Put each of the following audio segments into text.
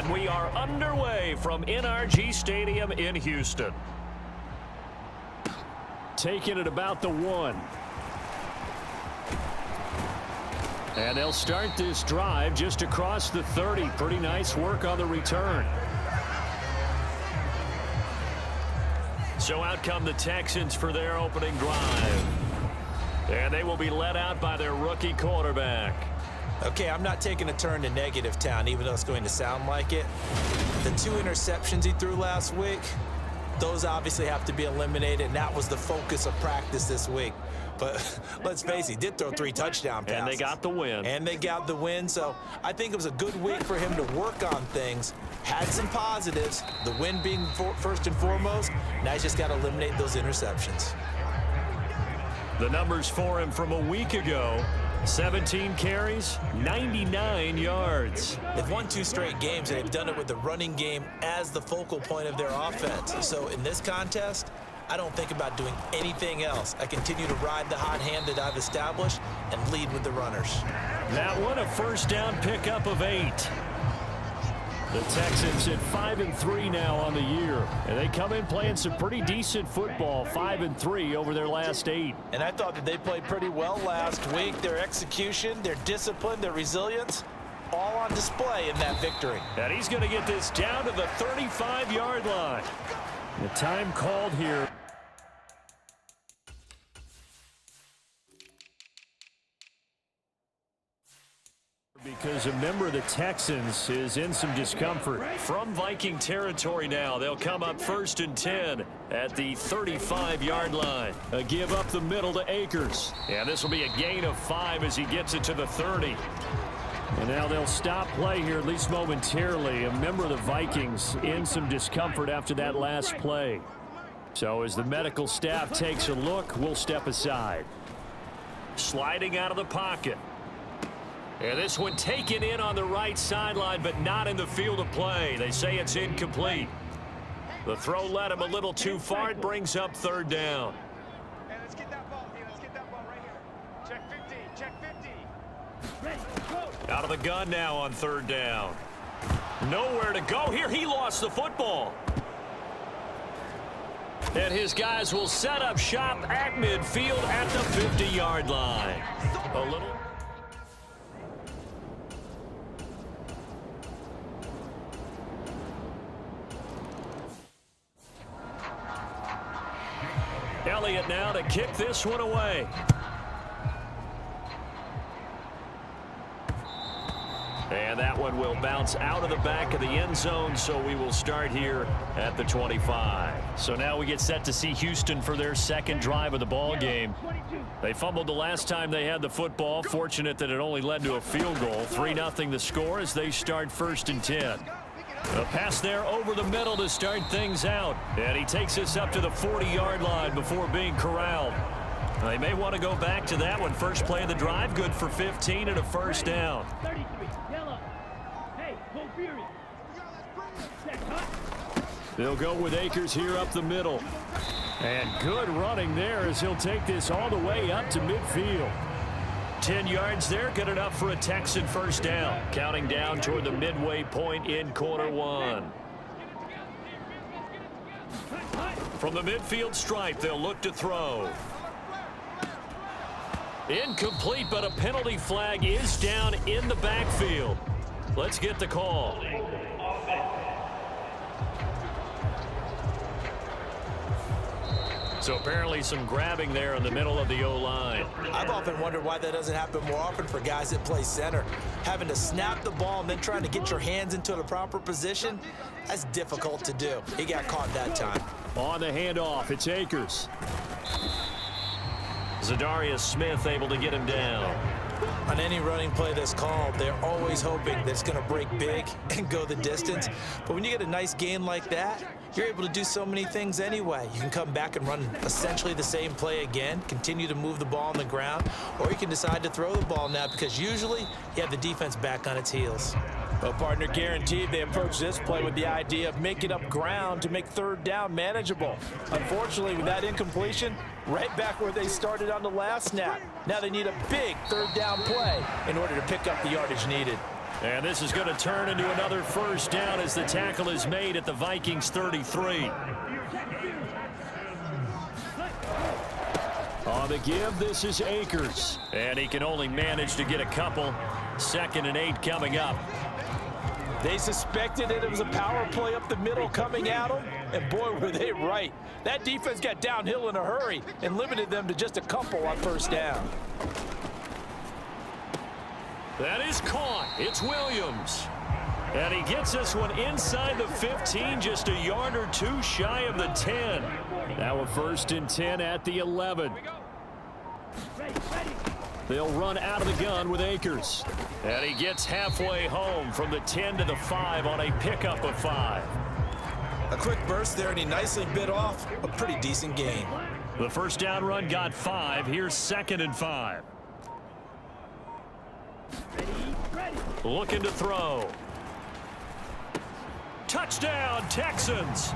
And we are underway from NRG Stadium in Houston. Taking it about the 1. And they'll start this drive just across the 30. Pretty nice work on the return. So out come the Texans for their opening drive. And they will be led out by their rookie quarterback. Okay, I'm not taking a turn to negative town, even though it's going to sound like it. The 2 interceptions he threw last week, those obviously have to be eliminated, and that was the focus of practice this week. But let's face it, he did throw 3 touchdown passes. And they got the win. And they got the win, so I think it was a good week for him to work on things. Had some positives, the win being first and foremost. Now he's just got to eliminate those interceptions. The numbers for him from a week ago: 17 carries, 99 yards. They've won 2 straight games, and they've done it with the running game as the focal point of their offense. So in this contest, I don't think about doing anything else. I continue to ride the hot hand that I've established and lead with the runners. That one a first down pickup of 8. The Texans at 5-3 now on the year, and they come in playing some pretty decent football, 5-3 over their last 8. And I thought that they played pretty well last week. Their execution, their discipline, their resilience, all on display in that victory. And he's going to get this down to the 35-yard line. The time called here. Because a member of the Texans is in some discomfort. From Viking territory now, they'll come up 1st and 10 at the 35-yard line. A give up the middle to Akers. And this will be a gain of 5 as he gets it to the 30. And now they'll stop play here, at least momentarily. A member of the Vikings in some discomfort after that last play. So as the medical staff takes a look, we'll step aside. Sliding out of the pocket. And this one taken in on the right sideline, but not in the field of play. They say it's incomplete. The throw led him a little too far. It brings up 3rd down. Hey, let's get that ball here. Let's get that ball right here. Check 50. Check 50. Out of the gun now on 3rd down. Nowhere to go here. He lost the football. And his guys will set up shop at midfield at the 50-yard line. A little. Elliott now to kick this one away. And that one will bounce out of the back of the end zone, so we will start here at the 25. So now we get set to see Houston for their 2nd drive of the ball game. They fumbled the last time they had the football. Fortunate that it only led to a field goal. 3-0 the score as they start 1st and 10. A pass there over the middle to start things out. And he takes us up to the 40-yard line before being corralled. They may want to go back to that one. First play of the drive, good for 15 and a 1st down. They'll go with Akers here up the middle. And good running there as he'll take this all the way up to midfield. 10 yards there, good enough for a Texan 1st down. Counting down toward the midway point in quarter 1. From the midfield stripe, they'll look to throw. Incomplete, but a penalty flag is down in the backfield. Let's get the call. So apparently some grabbing there in the middle of the O-line. I've often wondered why that doesn't happen more often for guys that play center. Having to snap the ball and then trying to get your hands into the proper position, that's difficult to do. He got caught that time. On the handoff, it's Akers. Zadarius Smith able to get him down. On any running play that's called, they're always hoping that it's going to break big and go the distance. But when you get a nice gain like that, you're able to do so many things anyway. You can come back and run essentially the same play again, continue to move the ball on the ground, or you can decide to throw the ball now because usually you have the defense back on its heels. Well, partner, guaranteed they approach this play with the idea of making up ground to make 3rd down manageable. Unfortunately, with that incompletion, right back where they started on the last snap. Now they need a big 3rd down play in order to pick up the yardage needed. And this is going to turn into another first down as the tackle is made at the Vikings 33. On the give, this is Akers. And he can only manage to get a couple. 2nd and 8 coming up. They suspected it was a power play up the middle coming at them, and boy, were they right. That defense got downhill in a hurry and limited them to just a couple on first down. That is caught. It's Williams. And he gets this one inside the 15, just a yard or two shy of the 10. Now a 1st and 10 at the 11. They'll run out of the gun with Akers. And he gets halfway home from the 10 to the 5 on a pickup of 5. A quick burst there, and he nicely bit off a pretty decent gain. The first down run got 5. Here's 2nd and 5. Looking to throw. Touchdown, Texans.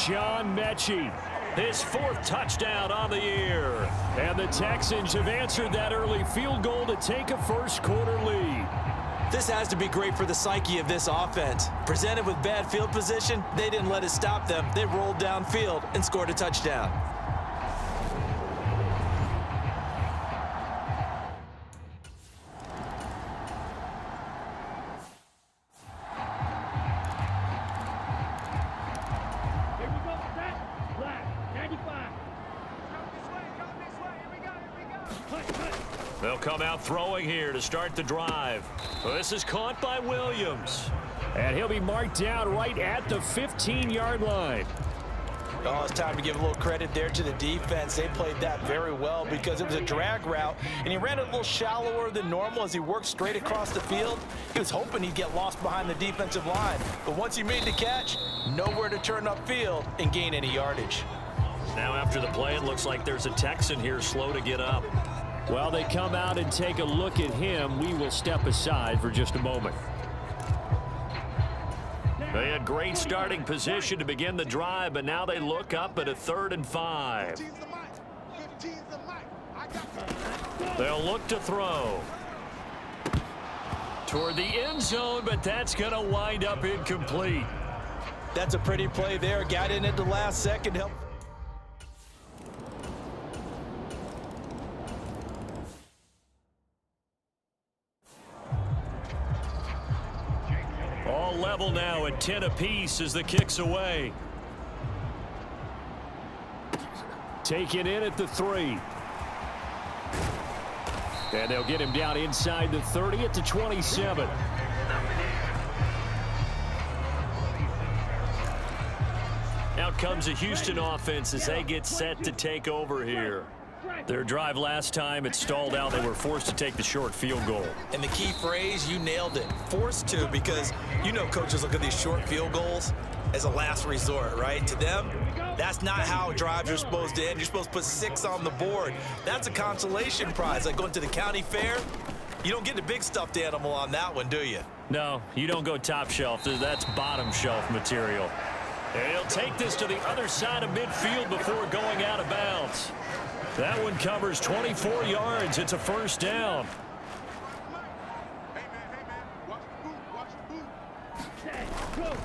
John Mechie, his 4th touchdown on the year. And the Texans have answered that early field goal to take a first-quarter lead. This has to be great for the psyche of this offense. Presented with bad field position, they didn't let it stop them. They rolled downfield and scored a touchdown. They'll come out throwing here to start the drive. This is caught by Williams. And he'll be marked down right at the 15-yard line. Oh, it's time to give a little credit there to the defense. They played that very well because it was a drag route, and he ran it a little shallower than normal as he worked straight across the field. He was hoping he'd get lost behind the defensive line, but once he made the catch, nowhere to turn upfield and gain any yardage. Now after the play, it looks like there's a Texan here slow to get up. While they come out and take a look at him, we will step aside for just a moment. They had great starting position to begin the drive, but now they look up at a 3rd and 5. They'll look to throw. Toward the end zone, but that's going to wind up incomplete. That's a pretty play there. Got in at the last second. Help. All level now at 10 apiece as the kick's away. Taken in at the 3. And they'll get him down inside the 30 at the 27. Out comes the Houston offense as they get set to take over here. Their drive last time, it stalled out. They were forced to take the short field goal. And the key phrase, you nailed it. Forced to, because you know coaches look at these short field goals as a last resort, right? To them, that's not how drives are supposed to end. You're supposed to put 6 on the board. That's a consolation prize. Like going to the county fair, you don't get the big stuffed animal on that one, do you? No, you don't go top shelf. That's bottom shelf material. And he'll take this to the other side of midfield before going out of bounds. That one covers 24 yards. It's a first down.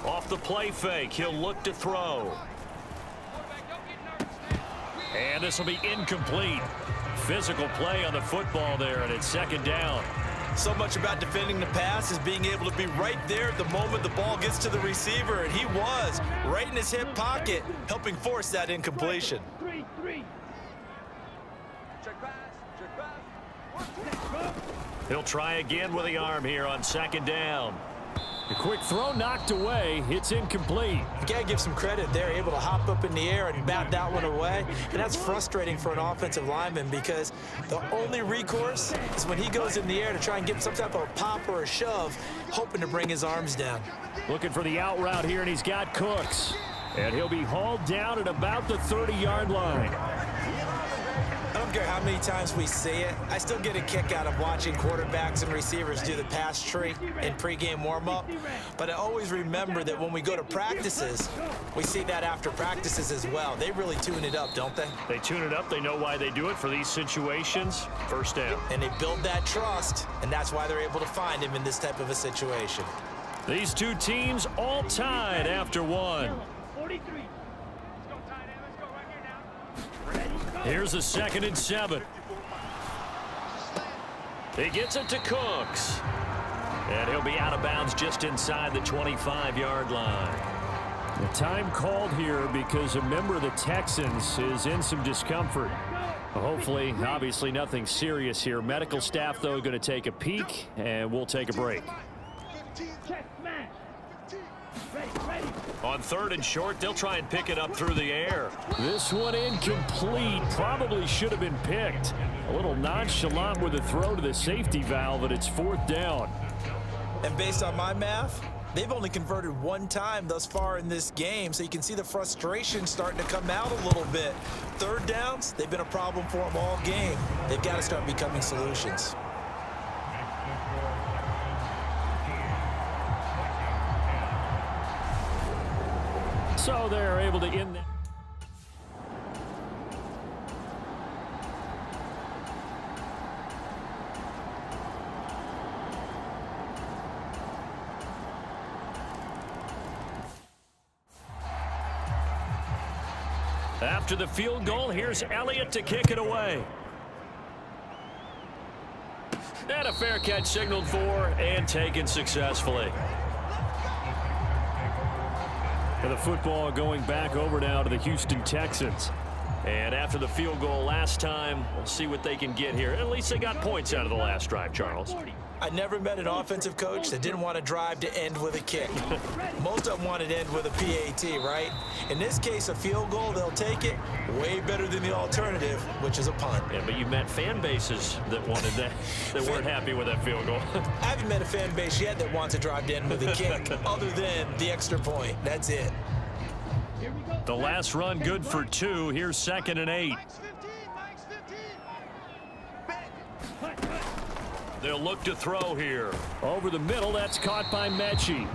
Off the play fake, he'll look to throw. And this will be incomplete. Physical play on the football there, and it's 2nd down. So much about defending the pass is being able to be right there at the moment the ball gets to the receiver, and he was right in his hip pocket, helping force that incompletion. He'll try again with the arm here on 2nd down. A quick throw knocked away. It's incomplete. You got to give some credit. They're able to hop up in the air and bat that one away. And that's frustrating for an offensive lineman because the only recourse is when he goes in the air to try and get some type of a pop or a shove, hoping to bring his arms down. Looking for the out route here, and he's got Cooks. And he'll be hauled down at about the 30-yard line. I don't care how many times we see it. I still get a kick out of watching quarterbacks and receivers do the pass tree in pregame warm-up. But I always remember that when we go to practices, we see that after practices as well. They really tune it up, don't they? They tune it up. They know why they do it for these situations. First down. And they build that trust, and that's why they're able to find him in this type of a situation. These two teams all tied after one. 43. Let's go, tight end. Let's go right here now. Here's a 2nd and 7. He gets it to Cooks. And he'll be out of bounds just inside the 25-yard line. The time called here because a member of the Texans is in some discomfort. Hopefully, obviously nothing serious here. Medical staff, though, going to take a peek, and we'll take a break. On 3rd and short, they'll try and pick it up through the air. This one incomplete. Probably should have been picked. A little nonchalant with a throw to the safety valve, and it's 4th down. And based on my math, they've only converted one time thus far in this game, so you can see the frustration starting to come out a little bit. 3rd downs, they've been a problem for them all game. They've got to start becoming solutions. So they're able to end that. After the field goal, here's Elliott to kick it away. And a fair catch signaled for and taken successfully. And the football going back over now to the Houston Texans. And after the field goal last time, we'll see what they can get here. At least they got points out of the last drive, Charles. I never met an offensive coach that didn't want to drive to end with a kick. Most of them wanted to end with a PAT, right? In this case, a field goal, they'll take it. Way better than the alternative, which is a punt. Yeah, but you met fan bases that wanted that, that weren't happy with that field goal. I haven't met a fan base yet that wants to drive to end with a kick, other than the extra point. That's it. The last run good for 2. Here's 2nd and 8. They'll look to throw here. Over the middle, that's caught by Mechie.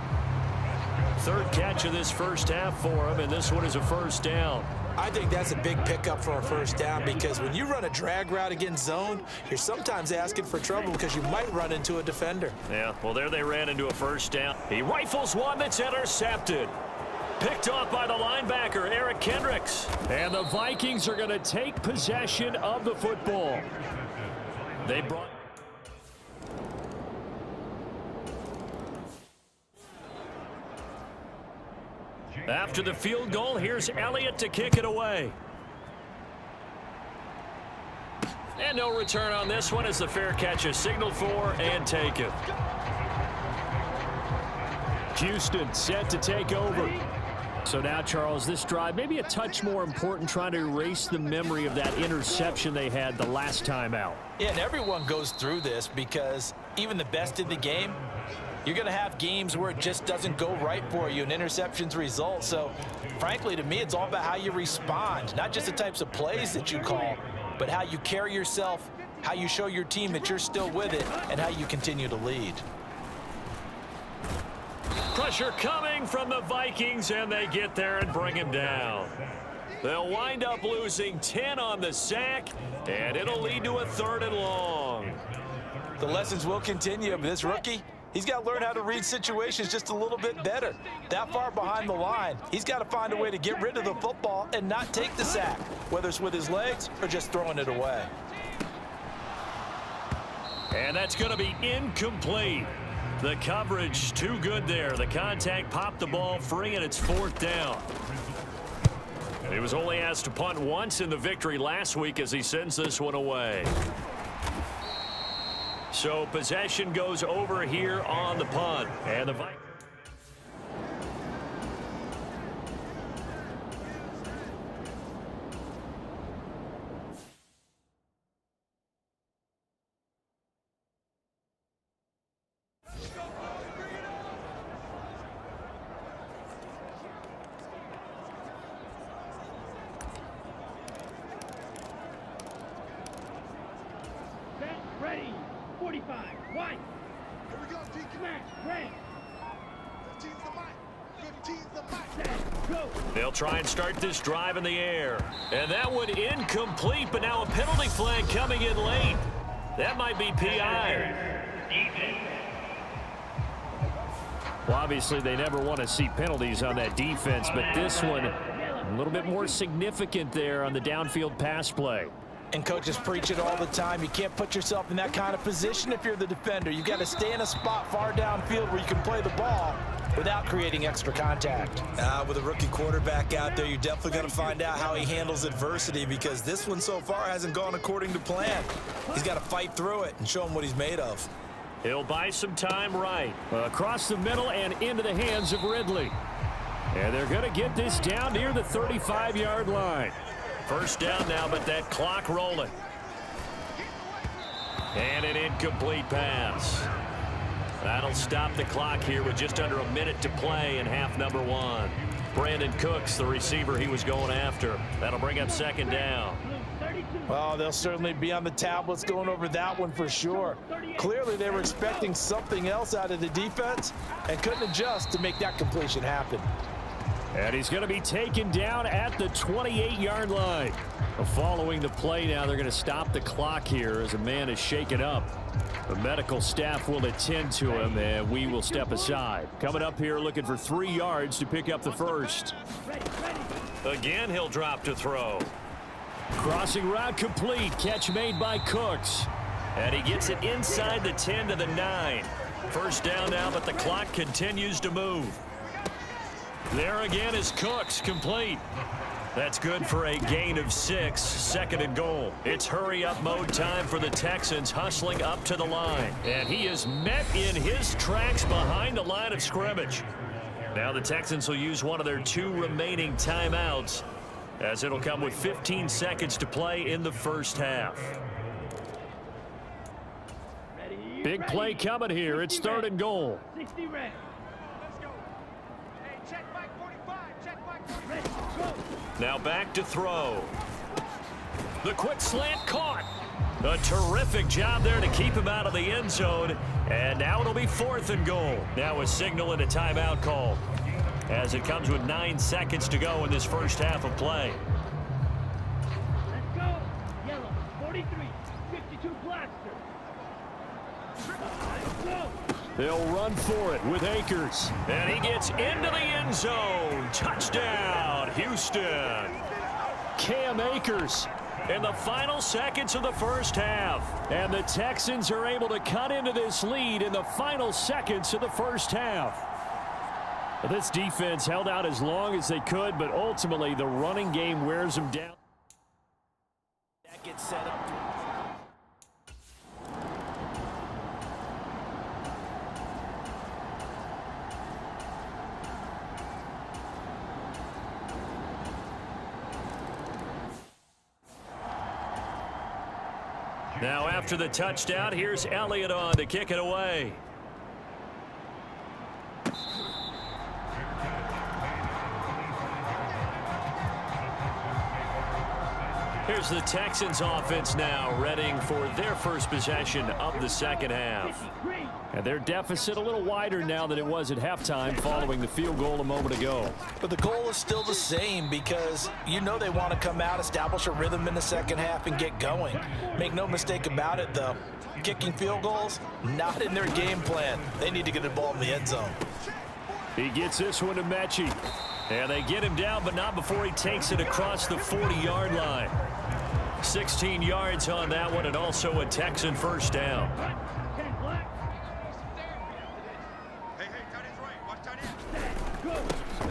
3rd catch of this first half for him, and this one is a 1st down. I think that's a big pickup for a 1st down because when you run a drag route against zone, you're sometimes asking for trouble because you might run into a defender. Yeah, well, there they ran into a 1st down. He rifles one that's intercepted. Picked off by the linebacker, Eric Kendricks. And the Vikings are going to take possession of the football. They brought... After the field goal, here's Elliott to kick it away. And no return on this one as the fair catch is signaled for and taken. Houston set to take over. So now, Charles, this drive maybe a touch more important, trying to erase the memory of that interception they had the last time out. Yeah, and everyone goes through this because even the best in the game, you're going to have games where it just doesn't go right for you and interceptions result. So, frankly, to me, it's all about how you respond, not just the types of plays that you call, but how you carry yourself, how you show your team that you're still with it, and how you continue to lead. Pressure coming from the Vikings, and they get there and bring him down. They'll wind up losing 10 on the sack, and it'll lead to a 3rd and long. The lessons will continue, but this rookie, he's got to learn how to read situations just a little bit better. That far behind the line, he's got to find a way to get rid of the football and not take the sack, whether it's with his legs or just throwing it away. And that's going to be incomplete. The coverage too good there. The contact popped the ball free, and it's 4th down. He was only asked to punt once in the victory last week as he sends this one away. So possession goes over here on the punt. And the Vikings. Here we go, Deacon. Smash, break. 15's the mic. 15's the mic. Go. They'll try and start this drive in the air. And that one incomplete, but now a penalty flag coming in late. That might be PI. Well, obviously, they never want to see penalties on that defense, but this one a little bit more significant there on the downfield pass play. And coaches preach it all the time. You can't put yourself in that kind of position if you're the defender. You got to stay in a spot far downfield where you can play the ball without creating extra contact. With a rookie quarterback out there, you're definitely going to find out how he handles adversity, because this one so far hasn't gone according to plan. He's got to fight through it and show him what he's made of. He'll buy some time right. Across the middle and into the hands of Ridley. And they're going to get this down near the 35-yard line. First down now, but that clock rolling. And an incomplete pass. That'll stop the clock here with just under a minute to play in half number one. Brandon Cooks, the receiver he was going after. That'll bring up second down. Well, they'll certainly be on the tablets going over that one for sure. Clearly, they were expecting something else out of the defense and couldn't adjust to make that completion happen. And he's going to be taken down at the 28-yard line. Following the play now, they're going to stop the clock here as a man is shaken up. The medical staff will attend to him, and we will step aside. Coming up here looking for 3 yards to pick up the first. Again, he'll drop to throw. Crossing route complete. Catch made by Cooks. And he gets it inside the 10 to the 9. First down now, but the clock continues to move. There again is Cooks, complete. That's good for a gain of 6, second and goal. It's hurry-up mode time for the Texans, hustling up to the line. And he is met in his tracks behind the line of scrimmage. Now the Texans will use one of their 2 remaining timeouts, as it'll come with 15 seconds to play in the first half. Big play coming here. It's third and goal. 60 red. Let's go. Hey, check Mike 45. Check Mike 45. Go. Now back to throw. The quick slant caught. A terrific job there to keep him out of the end zone. And now it'll be fourth and goal. Now a signal and a timeout call, as it comes with 9 seconds to go in this first half of play. Let's go. Yellow 43. 52 blaster. Let's go. They'll run for it with Akers. And he gets into the end zone. Touchdown, Houston. Cam Akers in the final seconds of the first half. And the Texans are able to cut into this lead in the final seconds of the first half. This defense held out as long as they could, but ultimately the running game wears them down. That gets set up. Now after the touchdown, here's Elliott on to kick it away. Here's the Texans offense now, readying for their first possession of the second half. And their deficit a little wider now than it was at halftime following the field goal a moment ago. But the goal is still the same, because you know they want to come out, establish a rhythm in the second half, and get going. Make no mistake about it, though. Kicking field goals, not in their game plan. They need to get the ball in the end zone. He gets this one to Mechie. And they get him down, but not before he takes it across the 40-yard line. 16 yards on that one, and also a Texan first down.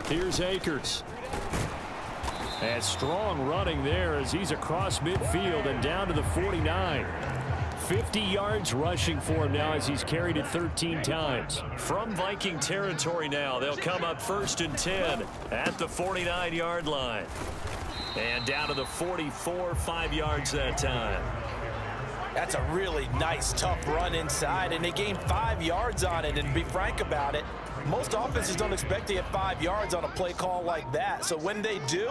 Here's Akers. And strong running there as he's across midfield and down to the 49. 50 yards rushing for him now as he's carried it 13 times. From Viking territory now, they'll come up first and 10 at the 49-yard line. And down to the 44, 5 yards that time. That's a really nice, tough run inside, and they gained 5 yards on it. And to be frank about it, most offenses don't expect to get 5 yards on a play call like that. So when they do,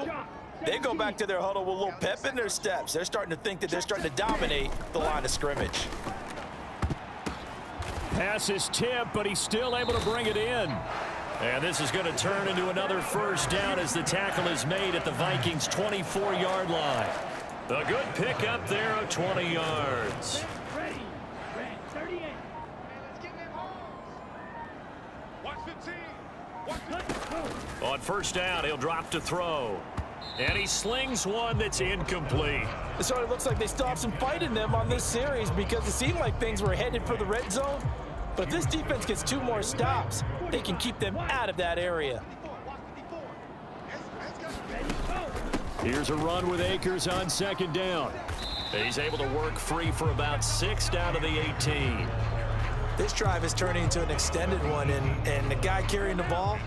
they go back to their huddle with a little pep in their steps. They're starting to think that they're starting to dominate the line of scrimmage. Pass is tipped, but he's still able to bring it in. And this is going to turn into another first down as the tackle is made at the Vikings' 24-yard line. A good pickup there of 20 yards. Ready. 38. Let's get them home. Watch the team. On first down, he'll drop to throw. And he slings one that's incomplete. It sort of looks like they still have some fight in them on this series because it seemed like things were headed for the red zone. But if this defense gets 2 more stops, they can keep them out of that area. Here's a run with Akers on second down. He's able to work free for about 6 down to the 18. This drive is turning into an extended one, and the guy carrying the ball,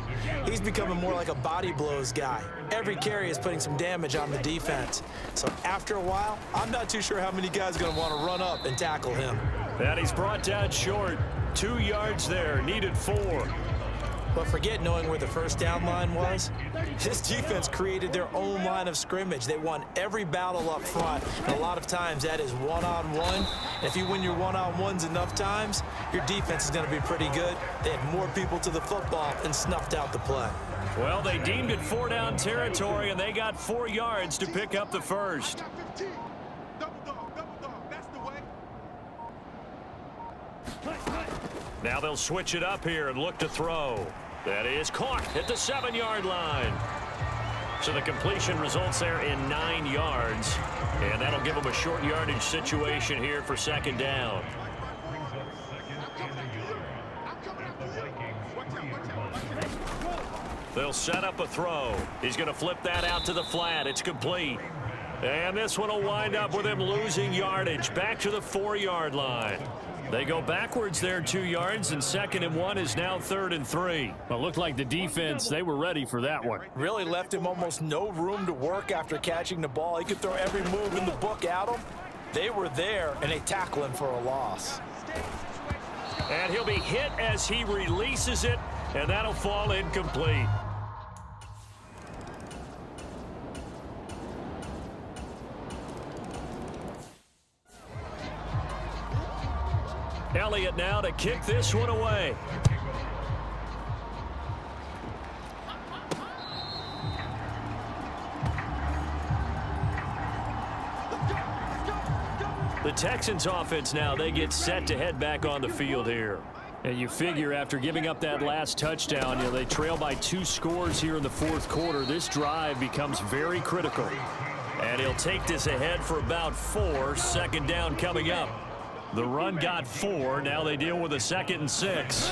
he's becoming more like a body blows guy. Every carry is putting some damage on the defense. So after a while, I'm not too sure how many guys are going to want to run up and tackle him. And he's brought down short. 2 yards there, needed 4. But forget knowing where the first down line was. This defense created their own line of scrimmage. They won every battle up front, and a lot of times that is one-on-one. And if you win your one-on-ones enough times, your defense is going to be pretty good. They had more people to the football and snuffed out the play. Well, they deemed it 4-down territory, and they got 4 yards to pick up the first. Double dog. That's the way. Now they'll switch it up here and look to throw. That is caught at the 7-yard line. So the completion results there in 9 yards. And that'll give them a short yardage situation here for second down. They'll set up a throw. He's going to flip that out to the flat. It's complete. And this one will wind up with him losing yardage back to the 4-yard line. They go backwards there 2 yards, and 2nd and 1 is now 3rd and 3. Well, looked like the defense, they were ready for that one. Really left him almost no room to work after catching the ball. He could throw every move in the book at him. They were there, and they tackle him for a loss. And he'll be hit as he releases it, and that'll fall incomplete. Elliott now to kick this one away. The Texans offense now, they get set to head back on the field here. And you figure after giving up that last touchdown, they trail by 2 scores here in the 4th quarter. This drive becomes very critical. And he'll take this ahead for about 4. Second down coming up. The run got 4. Now they deal with a 2nd and 6.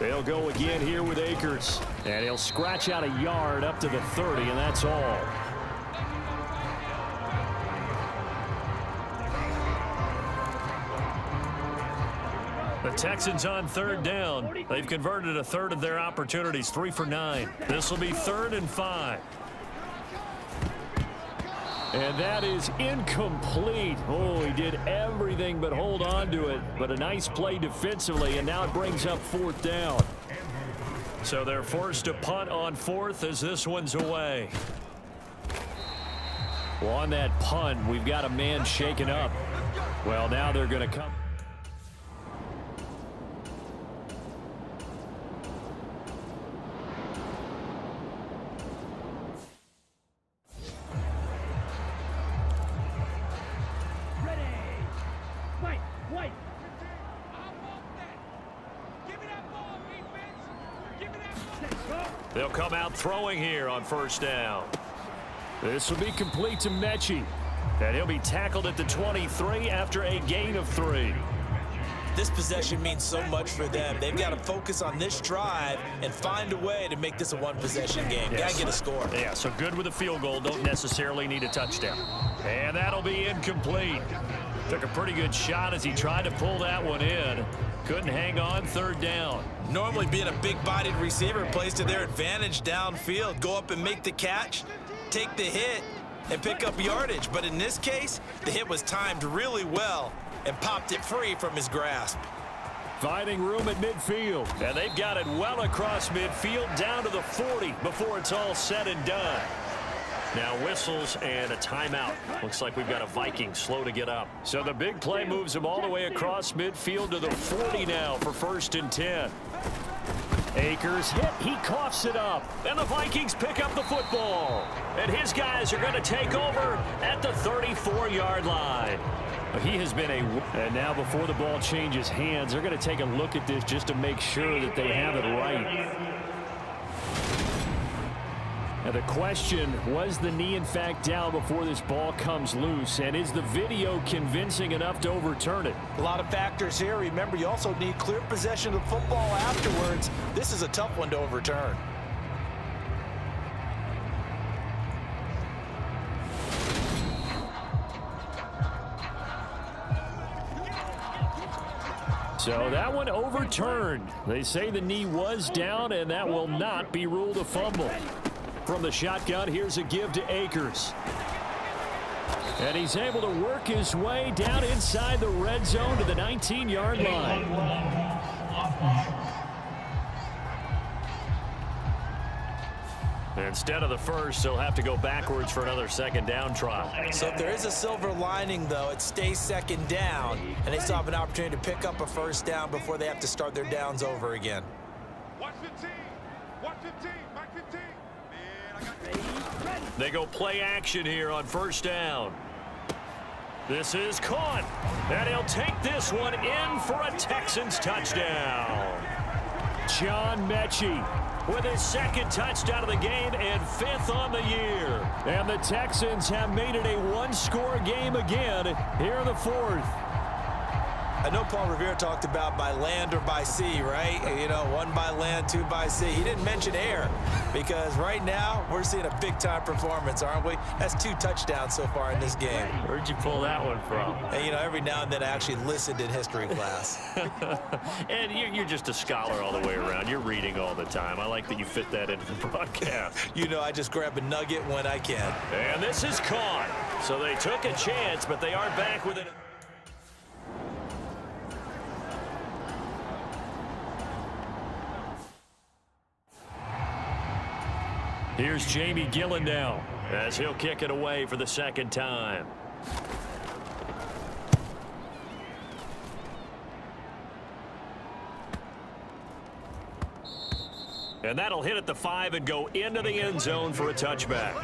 They'll go again here with Akers. And he'll scratch out a yard up to the 30, and that's all. The Texans on 3rd down. They've converted a third of their opportunities, 3 for 9. This will be 3rd and 5. And that is incomplete. Oh, he did everything but hold on to it. But a nice play defensively, and now it brings up 4th down. So they're forced to punt on 4th as this one's away. Well, on that punt, we've got a man shaken up. Well, now they're going to come. They'll come out throwing here on 1st down. This will be complete to Mechie. And he'll be tackled at the 23 after a gain of 3. This possession means so much for them. They've got to focus on this drive and find a way to make this a one-possession game. Got to get a score. Yeah, so good with a field goal. Don't necessarily need a touchdown. And that'll be incomplete. Took a pretty good shot as he tried to pull that one in. Couldn't hang on 3rd down. Normally being a big-bodied receiver plays to their advantage downfield. Go up and make the catch, take the hit, and pick up yardage. But in this case, the hit was timed really well and popped it free from his grasp. Finding room at midfield. And they've got it well across midfield down to the 40 before it's all said and done. Now whistles and a timeout. Looks like we've got a Viking slow to get up. So the big play moves him all the way across midfield to the 40 now for 1st and 10. Akers hit. He coughs it up. And the Vikings pick up the football. And his guys are going to take over at the 34-yard line. He has been and now before the ball changes hands, they're going to take a look at this just to make sure that they have it right. Now the question, was the knee in fact down before this ball comes loose? And is the video convincing enough to overturn it? A lot of factors here. Remember, you also need clear possession of the football afterwards. This is a tough one to overturn. So that one overturned. They say the knee was down, and that will not be ruled a fumble. From the shotgun, here's a give to Akers. And he's able to work his way down inside the red zone to the 19-yard line. Instead of the first, they'll have to go backwards for another 2nd down try. So if there is a silver lining, though, it stays 2nd down, and they still have an opportunity to pick up a 1st down before they have to start their downs over again. Watch the team. Watch the team. Back 15. They go play action here on 1st down. This is caught. And he'll take this one in for a Texans touchdown. John Mechie with his 2nd touchdown of the game and 5th on the year. And the Texans have made it a one-score game again here in the 4th. I know Paul Revere talked about by land or by sea, right? You know, 1 by land, 2 by sea. He didn't mention air because right now we're seeing a big-time performance, aren't we? That's 2 touchdowns so far in this game. Where'd you pull that one from? And, you know, every now and then I actually listened in history class. And you're just a scholar all the way around. You're reading all the time. I like that you fit that into the broadcast. You know, I just grab a nugget when I can. And this is caught. So they took a chance, but they are back with it. Here's Jamie Gillen now as he'll kick it away for the 2nd time. And that'll hit at the 5 and go into the end zone for a touchback.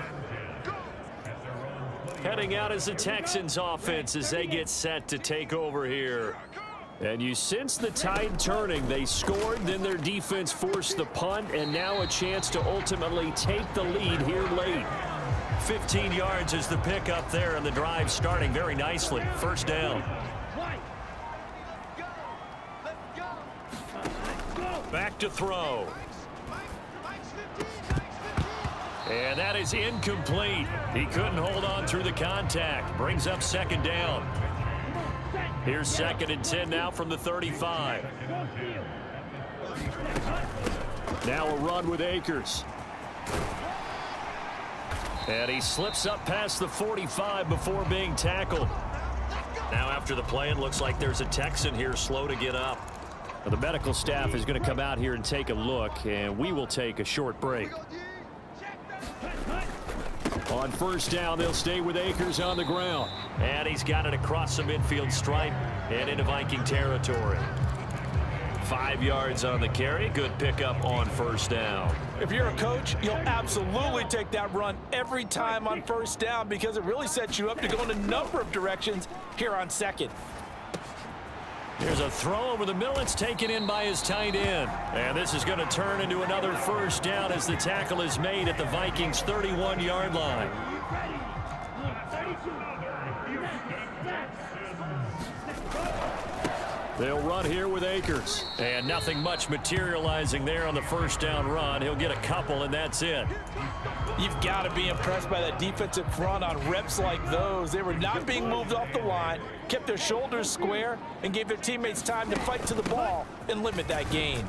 Heading out is the Texans offense as they get set to take over here. And you sense the tide turning. They scored, then their defense forced the punt, and now a chance to ultimately take the lead here late. 15 yards is the pickup there, and the drive starting very nicely. 1st down. Back to throw. And that is incomplete. He couldn't hold on through the contact. Brings up 2nd down. Here's 2nd and 10 now from the 35. Now a run with Akers. And he slips up past the 45 before being tackled. Now after the play, it looks like there's a Texan here slow to get up. Well, the medical staff is going to come out here and take a look, and we will take a short break. On 1st down, they'll stay with Akers on the ground. And he's got it across the midfield stripe and into Viking territory. 5 yards on the carry. Good pickup on 1st down. If you're a coach, you'll absolutely take that run every time on 1st down because it really sets you up to go in a number of directions here on 2nd. Here's a throw over the middle. It's taken in by his tight end. And this is going to turn into another 1st down as the tackle is made at the Vikings' 31-yard line. They'll run here with Akers. And nothing much materializing there on the 1st down run. He'll get a couple, and that's it. You've got to be impressed by that defensive front on reps like those. They were not being moved off the line, kept their shoulders square, and gave their teammates time to fight to the ball and limit that gain.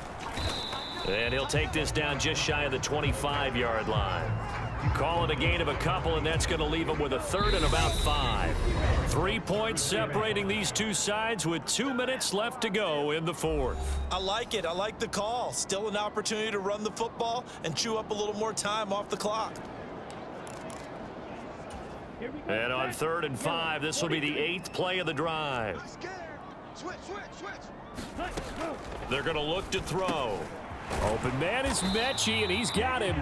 And he'll take this down just shy of the 25-yard line. Call it a gain of a couple, and that's going to leave him with a 3rd and about 5. 3 points separating these two sides with 2 minutes left to go in the 4th. I like it. I like the call. Still an opportunity to run the football and chew up a little more time off the clock. And on 3rd and 5, this will be the 8th play of the drive. They're going to look to throw. Open man is Mechie, and he's got him.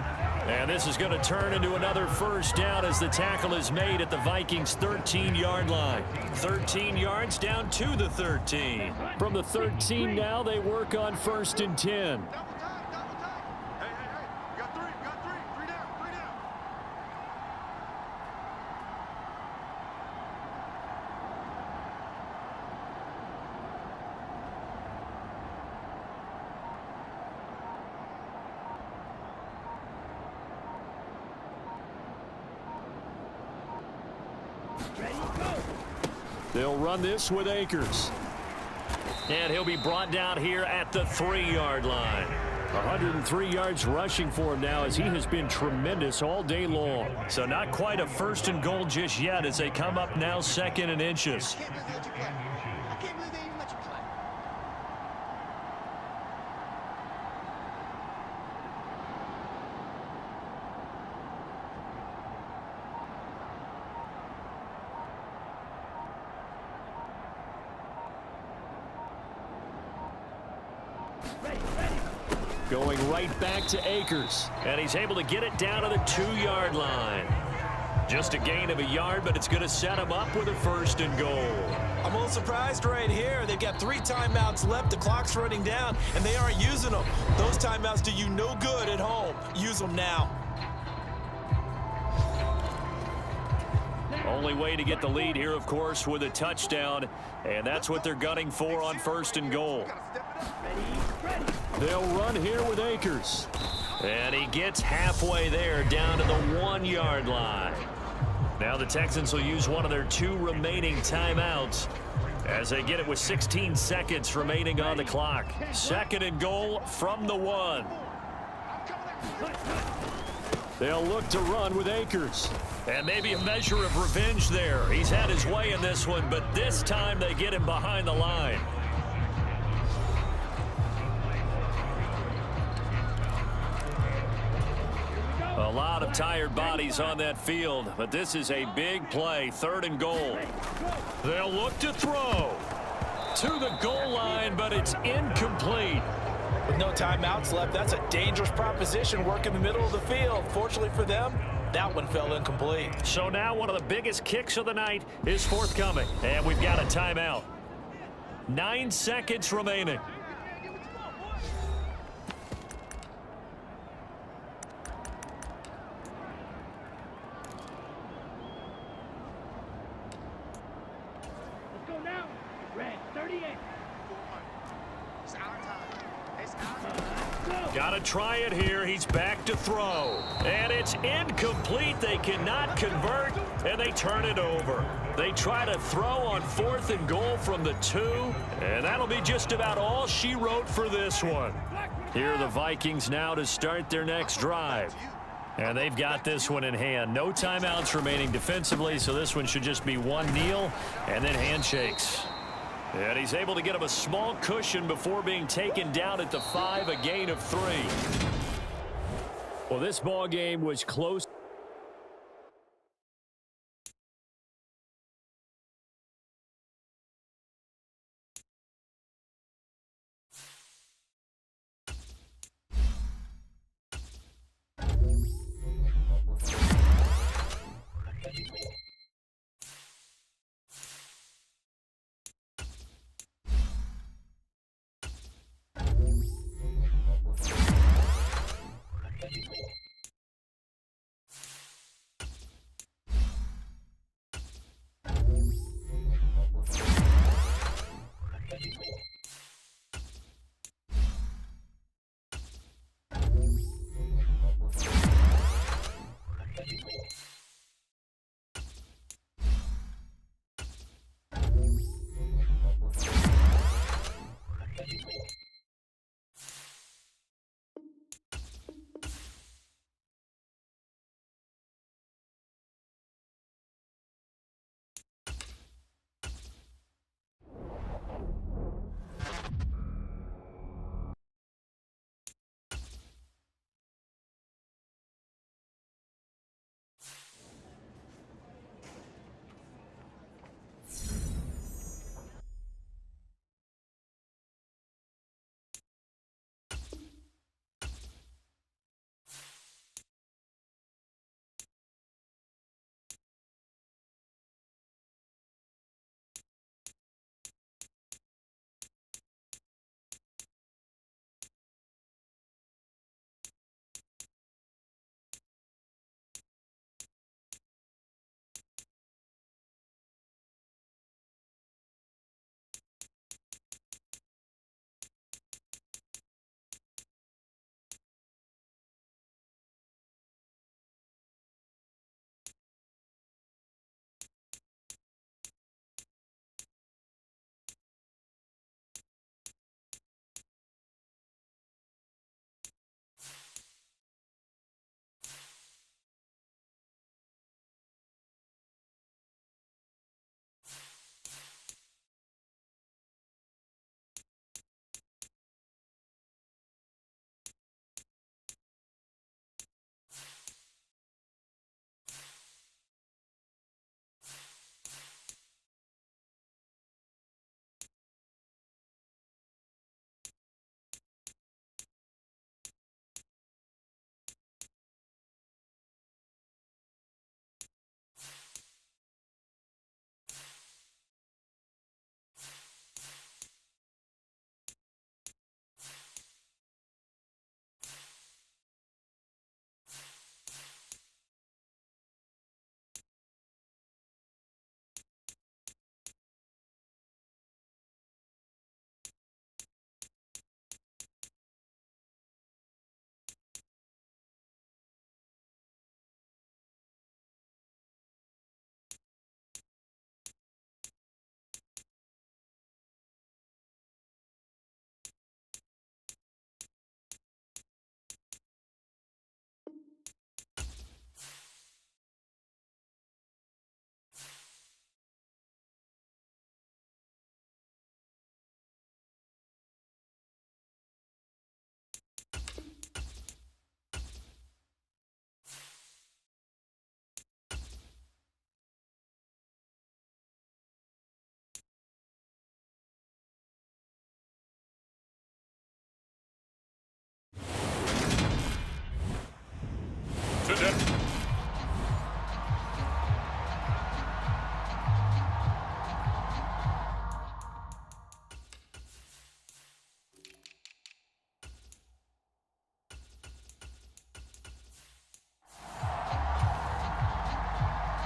And this is going to turn into another first down as the tackle is made at the Vikings' 13-yard line. 13 yards down to the 13. From the 13 now, they work on 1st and 10. They'll run this with Akers. And he'll be brought down here at the 3-yard line. 103 yards rushing for him now as he has been tremendous all day long. So not quite a 1st and goal just yet as they come up now 2nd and inches. Going right back to Akers. And he's able to get it down to the 2-yard line. Just a gain of a yard, but it's going to set him up with a 1st and goal. I'm a little surprised right here. They've got 3 timeouts left. The clock's running down, and they aren't using them. Those timeouts do you no good at home. Use them now. Only way to get the lead here, of course, with a touchdown. And that's what they're gunning for on 1st and goal. They'll run here with Akers. And he gets halfway there down to the 1-yard line. Now the Texans will use one of their 2 remaining timeouts as they get it with 16 seconds remaining on the clock. 2nd and goal from the 1. They'll look to run with Akers. And maybe a measure of revenge there. He's had his way in this one, but this time they get him behind the line. A lot of tired bodies on that field, but this is a big play. 3rd and goal. They'll look to throw to the goal line, but it's incomplete. With no timeouts left, that's a dangerous proposition. Work in the middle of the field. Fortunately for them, that one fell incomplete. So now one of the biggest kicks of the night is forthcoming, and we've got a timeout. 9 seconds remaining. Got to try it here. He's back to throw. And it's incomplete. They cannot convert, and they turn it over. They try to throw on 4th and goal from the 2, and that'll be just about all she wrote for this one. Here are the Vikings now to start their next drive. And they've got this one in hand. No timeouts remaining defensively, so this one should just be one kneel and then handshakes. And he's able to get him a small cushion before being taken down at the 5, a gain of 3. Well, this ball game was close.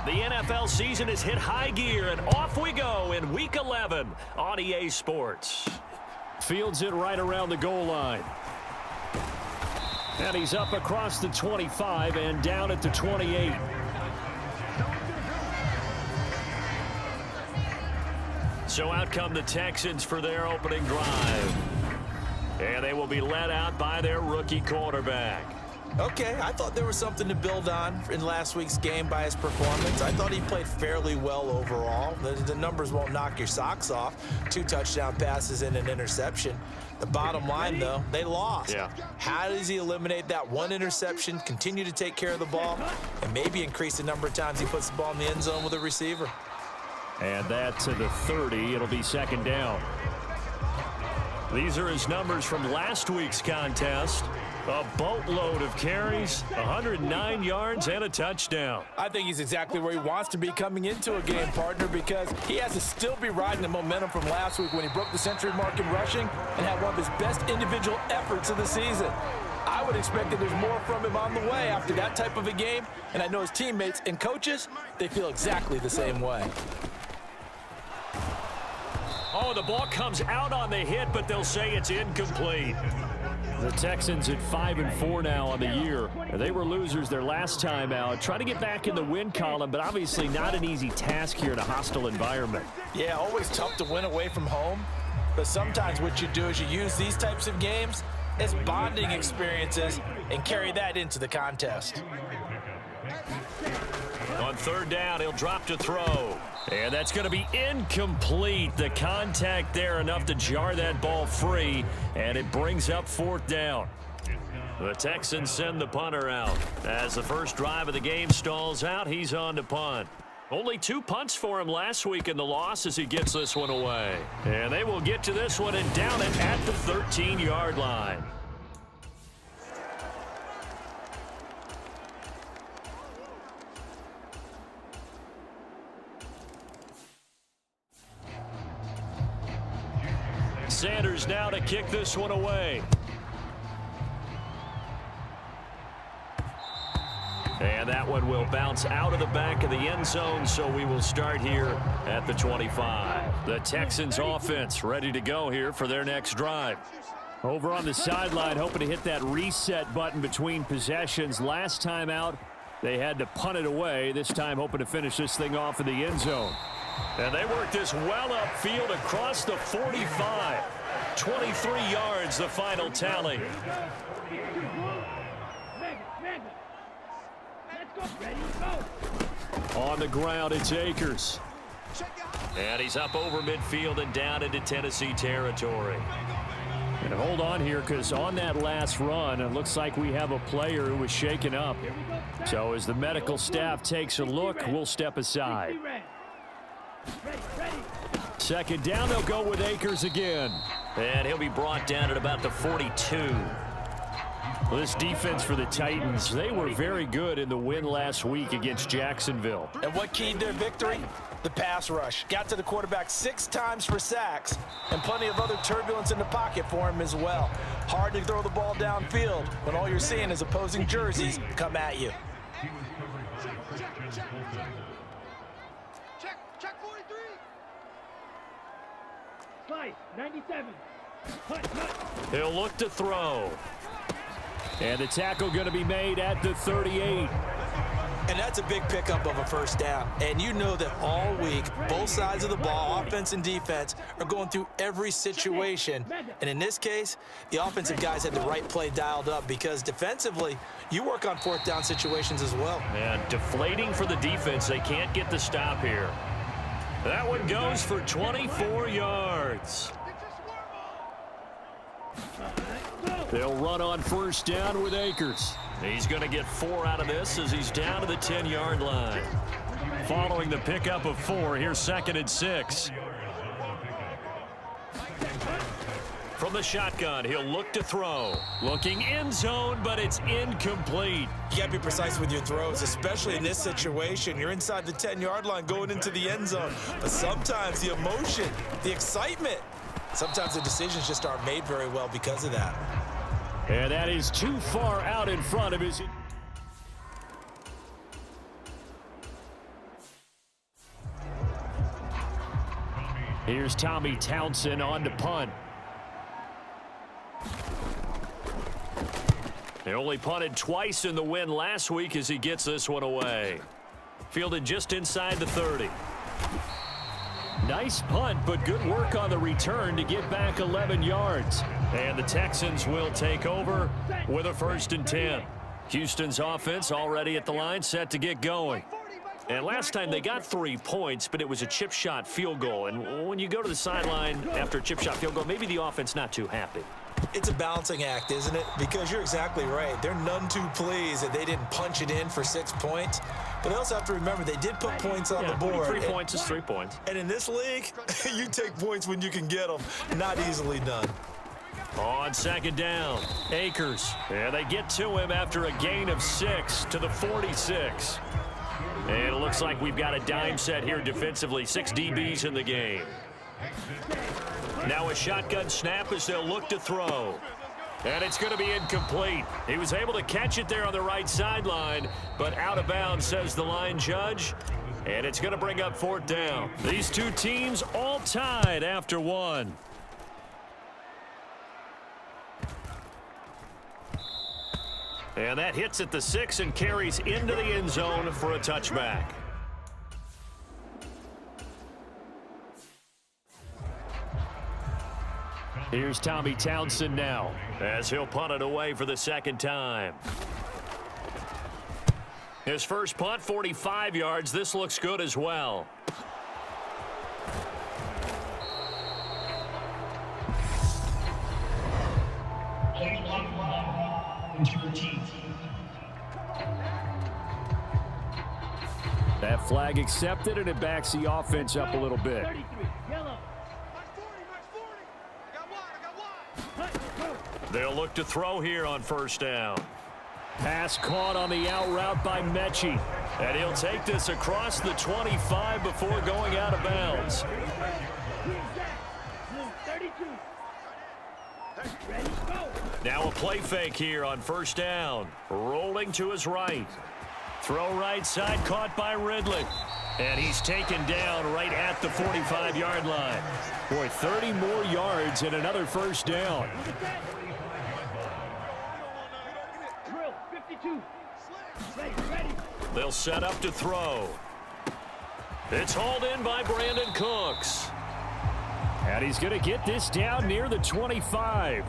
The NFL season has hit high gear, and off we go in Week 11 on EA Sports. Fields it right around the goal line. And he's up across the 25 and down at the 28. So out come the Texans for their opening drive. And they will be led out by their rookie quarterback. Okay, I thought there was something to build on in last week's game by his performance. I thought he played fairly well overall. The numbers won't knock your socks off. 2 touchdown passes and an interception. The bottom line, though, they lost. Yeah. How does he eliminate that one interception, continue to take care of the ball, and maybe increase the number of times he puts the ball in the end zone with a receiver? And that to the 30. It'll be second down. These are his numbers from last week's contest. A boatload of carries, 109 yards, and a touchdown. I think he's exactly where he wants to be coming into a game, partner, because he has to still be riding the momentum from last week when he broke the century mark in rushing and had one of his best individual efforts of the season. I would expect that there's more from him on the way after that type of a game, and I know his teammates and coaches, they feel exactly the same way. Oh, the ball comes out on the hit, but they'll say it's incomplete. The Texans at 5-4 now on the year. They were losers their last time out. Trying to get back in the win column, but obviously not an easy task here in a hostile environment. Yeah, always tough to win away from home. But sometimes what you do is you use these types of games as bonding experiences and carry that into the contest. On third down, he'll drop to throw. And that's going to be incomplete. The contact there enough to jar that ball free, and it brings up fourth down. The Texans send the punter out. As the first drive of the game stalls out, he's on to punt. Only 2 punts for him last week in the loss as he gets this one away. And they will get to this one and down it at the 13-yard line. Sanders now to kick this one away. And that one will bounce out of the back of the end zone, so we will start here at the 25. The Texans offense ready to go here for their next drive. Over on the sideline, hoping to hit that reset button between possessions. Last time out, they had to punt it away. This time hoping to finish this thing off in the end zone. And they work this well upfield across the 45. 23 yards, the final tally. On the ground, it's Akers. And he's up over midfield and down into Tennessee territory. And hold on here, because on that last run, it looks like we have a player who was shaken up. So as the medical staff takes a look, we'll step aside. Second down, they'll go with Akers again. And he'll be brought down at about the 42. Well, this defense for the Titans, they were very good in the win last week against Jacksonville. And what keyed their victory? The pass rush. Got to the quarterback 6 times for sacks, and plenty of other turbulence in the pocket for him as well. Hard to throw the ball downfield when all you're seeing is opposing jerseys come at you. Check 43. Slice, 97. He'll look to throw. And the tackle going to be made at the 38. And that's a big pickup of a first down. And you know that all week, both sides of the ball, offense and defense, are going through every situation. And in this case, the offensive guys had the right play dialed up because defensively, you work on fourth down situations as well. And deflating for the defense. They can't get the stop here. That one goes for 24 yards. They'll run on first down with Akers. He's going to get 4 out of this as he's down to the 10-yard line. Following the pickup of 4, here's 2nd and 6. From the shotgun, he'll look to throw. Looking end zone, but it's incomplete. You got to be precise with your throws, especially in this situation. You're inside the 10-yard line going into the end zone. But sometimes the emotion, the excitement, sometimes the decisions just aren't made very well because of that. And that is too far out in front of his... Here's Tommy Townsend on to punt. He only punted twice in the win last week as he gets this one away. Fielded just inside the 30. Nice punt, but good work on the return to get back 11 yards. And the Texans will take over with a 1st and 10. Houston's offense already at the line, set to get going. And last time they got 3 points, but it was a chip shot field goal. And when you go to the sideline after a chip shot field goal, maybe the offense not too happy. It's a balancing act, isn't it? Because you're exactly right. They're none too pleased that they didn't punch it in for 6 points. But they also have to remember they did put points on the board. 3 points is 3 points. And in this league, you take points when you can get them. Not easily done. On 2nd down, Akers. And they get to him after a gain of 6 to the 46. And it looks like we've got a dime set here defensively. 6 DBs in the game. Now a shotgun snap as they'll look to throw. And it's going to be incomplete. He was able to catch it there on the right sideline, but out of bounds, says the line judge. And it's going to bring up 4th down. These two teams all tied after 1. And that hits at the 6 and carries into the end zone for a touchback. Here's Tommy Townsend now as he'll punt it away for the 2nd time. His first punt, 45 yards. This looks good as well. That flag accepted, and it backs the offense up a little bit. 33, yellow. They'll look to throw here on 1st down. Pass caught on the out route by Mechie. And he'll take this across the 25 before going out of bounds. 32. Ready, go. Now a play fake here on 1st down. Rolling to his right. Throw right side, caught by Ridley. And he's taken down right at the 45-yard line. Boy, 30 more yards and another 1st down. Drill, 52. Ready. They'll set up to throw. It's hauled in by Brandon Cooks. And he's going to get this down near the 25.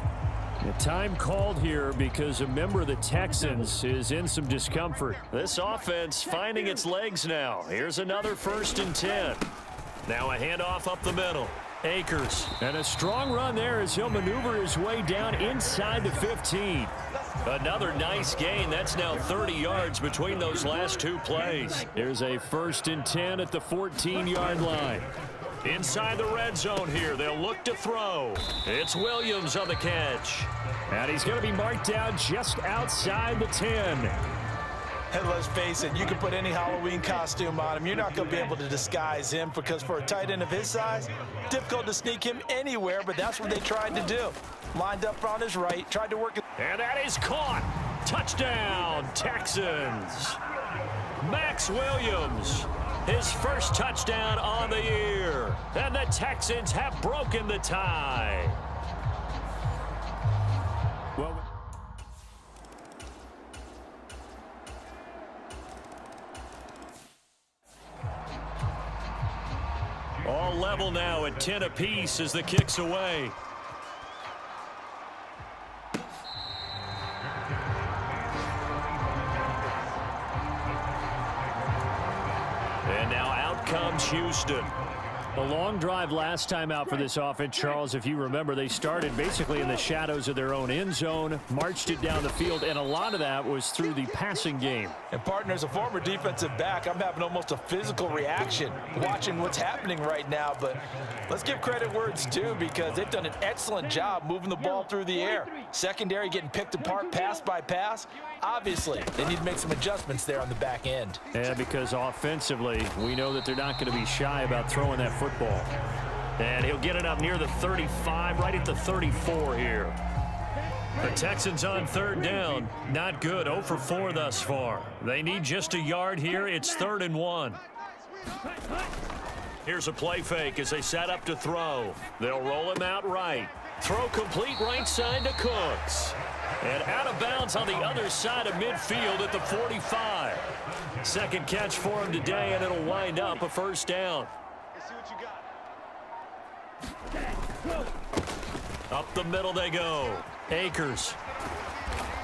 The time called here because a member of the Texans is in some discomfort. This offense finding its legs now. Here's another 1st and 10. Now a handoff up the middle. Akers. And a strong run there as he'll maneuver his way down inside the 15. Another nice gain. That's now 30 yards between those last 2 plays. Here's a 1st and 10 at the 14-yard line. Inside the red zone here. They'll look to throw. It's Williams on the catch. And he's going to be marked down just outside the 10. And let's face it, you can put any Halloween costume on him. You're not going to be able to disguise him because for a tight end of his size, difficult to sneak him anywhere, but that's what they tried to do. Lined up on his right, tried to work it. And that is caught. Touchdown, Texans. Max Williams. His first touchdown on the year. And the Texans have broken the tie. Well, all level now at 10 apiece as the kick's away. And now out comes Houston. A long drive last time out for this offense, Charles. If you remember, they started basically in the shadows of their own end zone, marched it down the field, and a lot of that was through the passing game. And partner, as a former defensive back, I'm having almost a physical reaction watching what's happening right now. But let's give credit where it's due because they've done an excellent job moving the ball through the air. Secondary getting picked apart pass by pass. Obviously, they need to make some adjustments there on the back end. Yeah, because offensively, we know that they're not going to be shy about throwing that football. And he'll get it up near the 35, right at the 34 here. The Texans on 3rd down. Not good. 0 for 4 thus far. They need just a yard here. It's 3rd and 1. Here's a play fake as they set up to throw. They'll roll him out right. Throw complete right side to Cooks. And out of bounds on the other side of midfield at the 45. Second catch for him today, and it'll wind up a first down. Let's see what you got. Up the middle they go. Akers.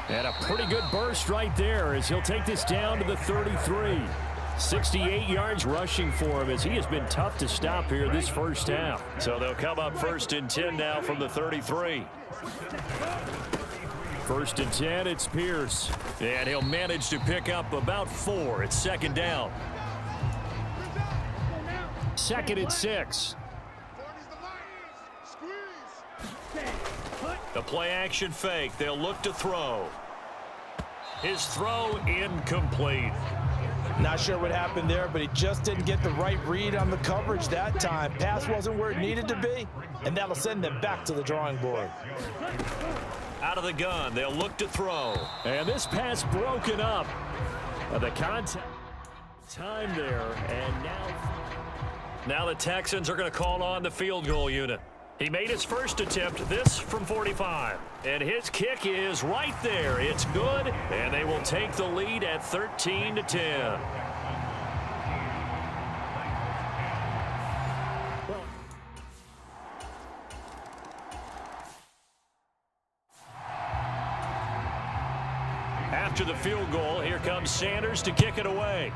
And a pretty good burst right there as he'll take this down to the 33. 68 yards rushing for him as he has been tough to stop here this first half. So they'll come up 1st and 10 now from the 33. 1st and 10, it's Pierce. And he'll manage to pick up about 4. It's 2nd down. 2nd and 6. The play action fake. They'll look to throw. His throw incomplete. Not sure what happened there, but he just didn't get the right read on the coverage that time. Pass wasn't where it needed to be, and that'll send them back to the drawing board. Out of the gun, they'll look to throw. And this pass broken up. The contact time there, and now the Texans are going to call on the field goal unit. He made his first attempt, this from 45. And his kick is right there. It's good, and they will take the lead at 13-10. After the field goal, here comes Sanders to kick it away.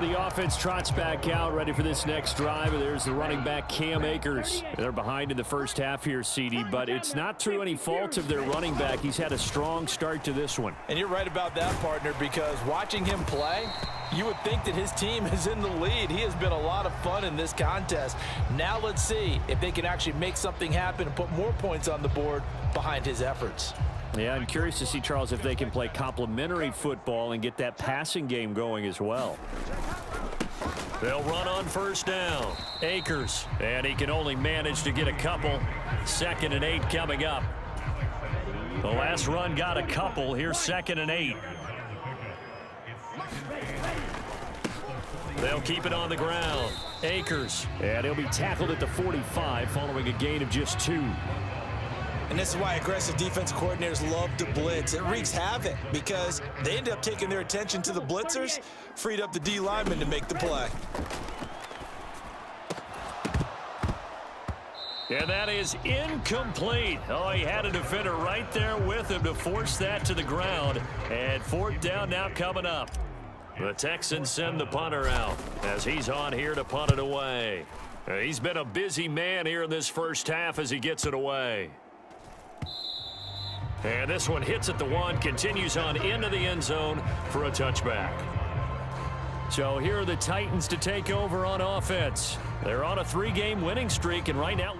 The offense trots back out, ready for this next drive. There's the running back, Cam Akers. They're behind in the first half here, CD, but it's not through any fault of their running back. He's had a strong start to this one. And you're right about that, partner, because watching him play, you would think that his team is in the lead. He has been a lot of fun in this contest. Now let's see if they can actually make something happen and put more points on the board behind his efforts. Yeah, I'm curious to see, Charles, if they can play complementary football and get that passing game going as well. They'll run on 1st down. Akers, and he can only manage to get a couple. 2nd and 8 coming up. The last run got a couple. Here's 2nd and 8. They'll keep it on the ground. Akers, and he'll be tackled at the 45 following a gain of just 2. And this is why aggressive defensive coordinators love to blitz. It wreaks havoc because they end up taking their attention to the blitzers, freed up the D lineman to make the play. And that is incomplete. Oh, he had a defender right there with him to force that to the ground. And 4th down now coming up. The Texans send the punter out as he's on here to punt it away. He's been a busy man here in this first half as he gets it away. And this one hits at the 1, continues on into the end zone for a touchback. So here are the Titans to take over on offense. They're on a 3-game winning streak, and right now...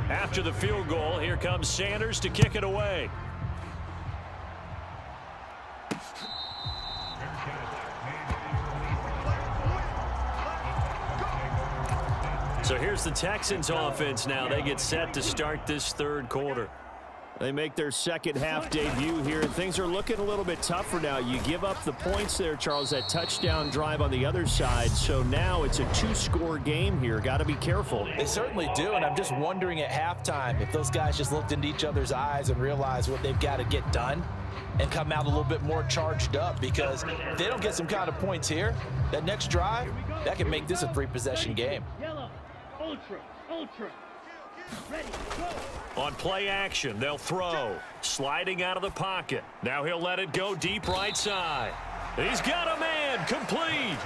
After the field goal, here comes Sanders to kick it away. So here's the Texans offense now. They get set to start this 3rd quarter. They make their second half debut here, and things are looking a little bit tougher now. You give up the points there, Charles, that touchdown drive on the other side. So now it's a 2-score game here. Got to be careful. They certainly do, and I'm just wondering at halftime if those guys just looked into each other's eyes and realized what they've got to get done and come out a little bit more charged up, because if they don't get some kind of points here, that next drive, that can make this a 3-possession game. Yellow, ultra, ultra. Ready, go. On play action, they'll throw. Sliding out of the pocket. Now he'll let it go deep right side. He's got a man, complete.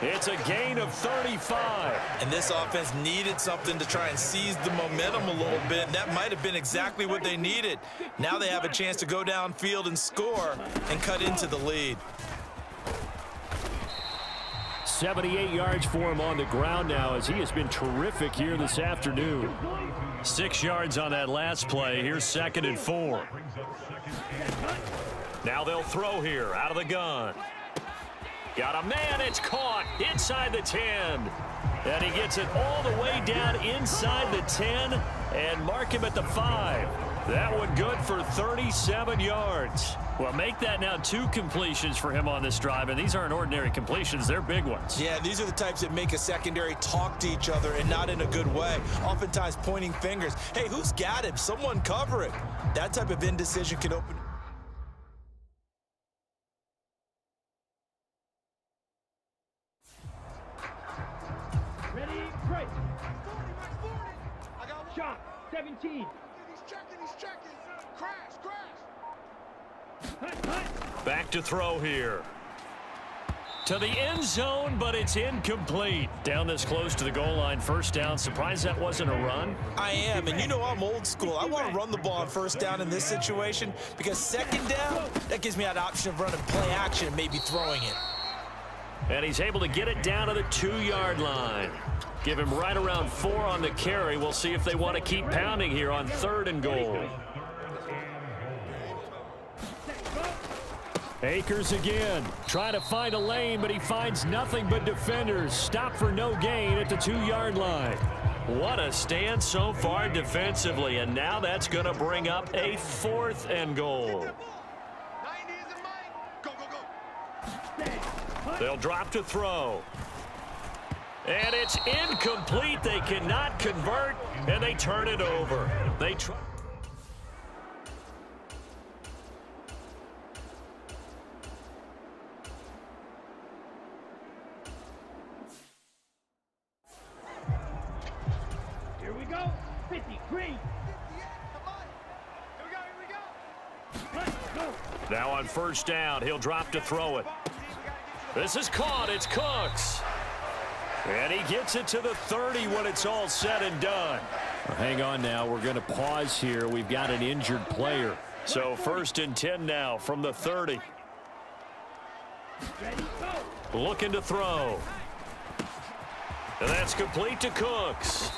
It's a gain of 35. And this offense needed something to try and seize the momentum a little bit. That might have been exactly what they needed. Now they have a chance to go downfield and score and cut into the lead. 78 yards for him on the ground now as he has been terrific here this afternoon. 6 yards on that last play. Here's 2nd and 4. Now they'll throw here out of the gun. Got a man. It's caught inside the 10. And he gets it all the way down inside the 10 and mark him at the 5. That one good for 37 yards. Well, make that now 2 completions for him on this drive, and these aren't ordinary completions. They're big ones. Yeah, these are the types that make a secondary talk to each other and not in a good way. Oftentimes pointing fingers. Hey, who's got him? Someone cover it. That type of indecision can open. Ready, break. Shot, 17. He's checking. Crash. Back to throw here. To the end zone, but it's incomplete. Down this close to the goal line, 1st down. Surprised that wasn't a run? I am, and you know I'm old school. I want to run the ball on 1st down in this situation because 2nd down, that gives me that option of running play action and maybe throwing it. And he's able to get it down to the 2-yard line. Give him right around 4 on the carry. We'll see if they want to keep pounding here on 3rd and goal. Akers again, trying to find a lane, but he finds nothing but defenders. Stop for no gain at the 2-yard line. What a stand so far defensively, and now that's going to bring up a 4th and goal. They'll drop to throw. And it's incomplete. They cannot convert, and they turn it over. They try. Here we go. 53. Here we go. Now on 1st down, he'll drop to throw it. This is caught. It's Cooks. And he gets it to the 30 when it's all said and done. Well, hang on now. We're going to pause here. We've got an injured player. So 1st and 10 now from the 30. Looking to throw. And that's complete to Cooks.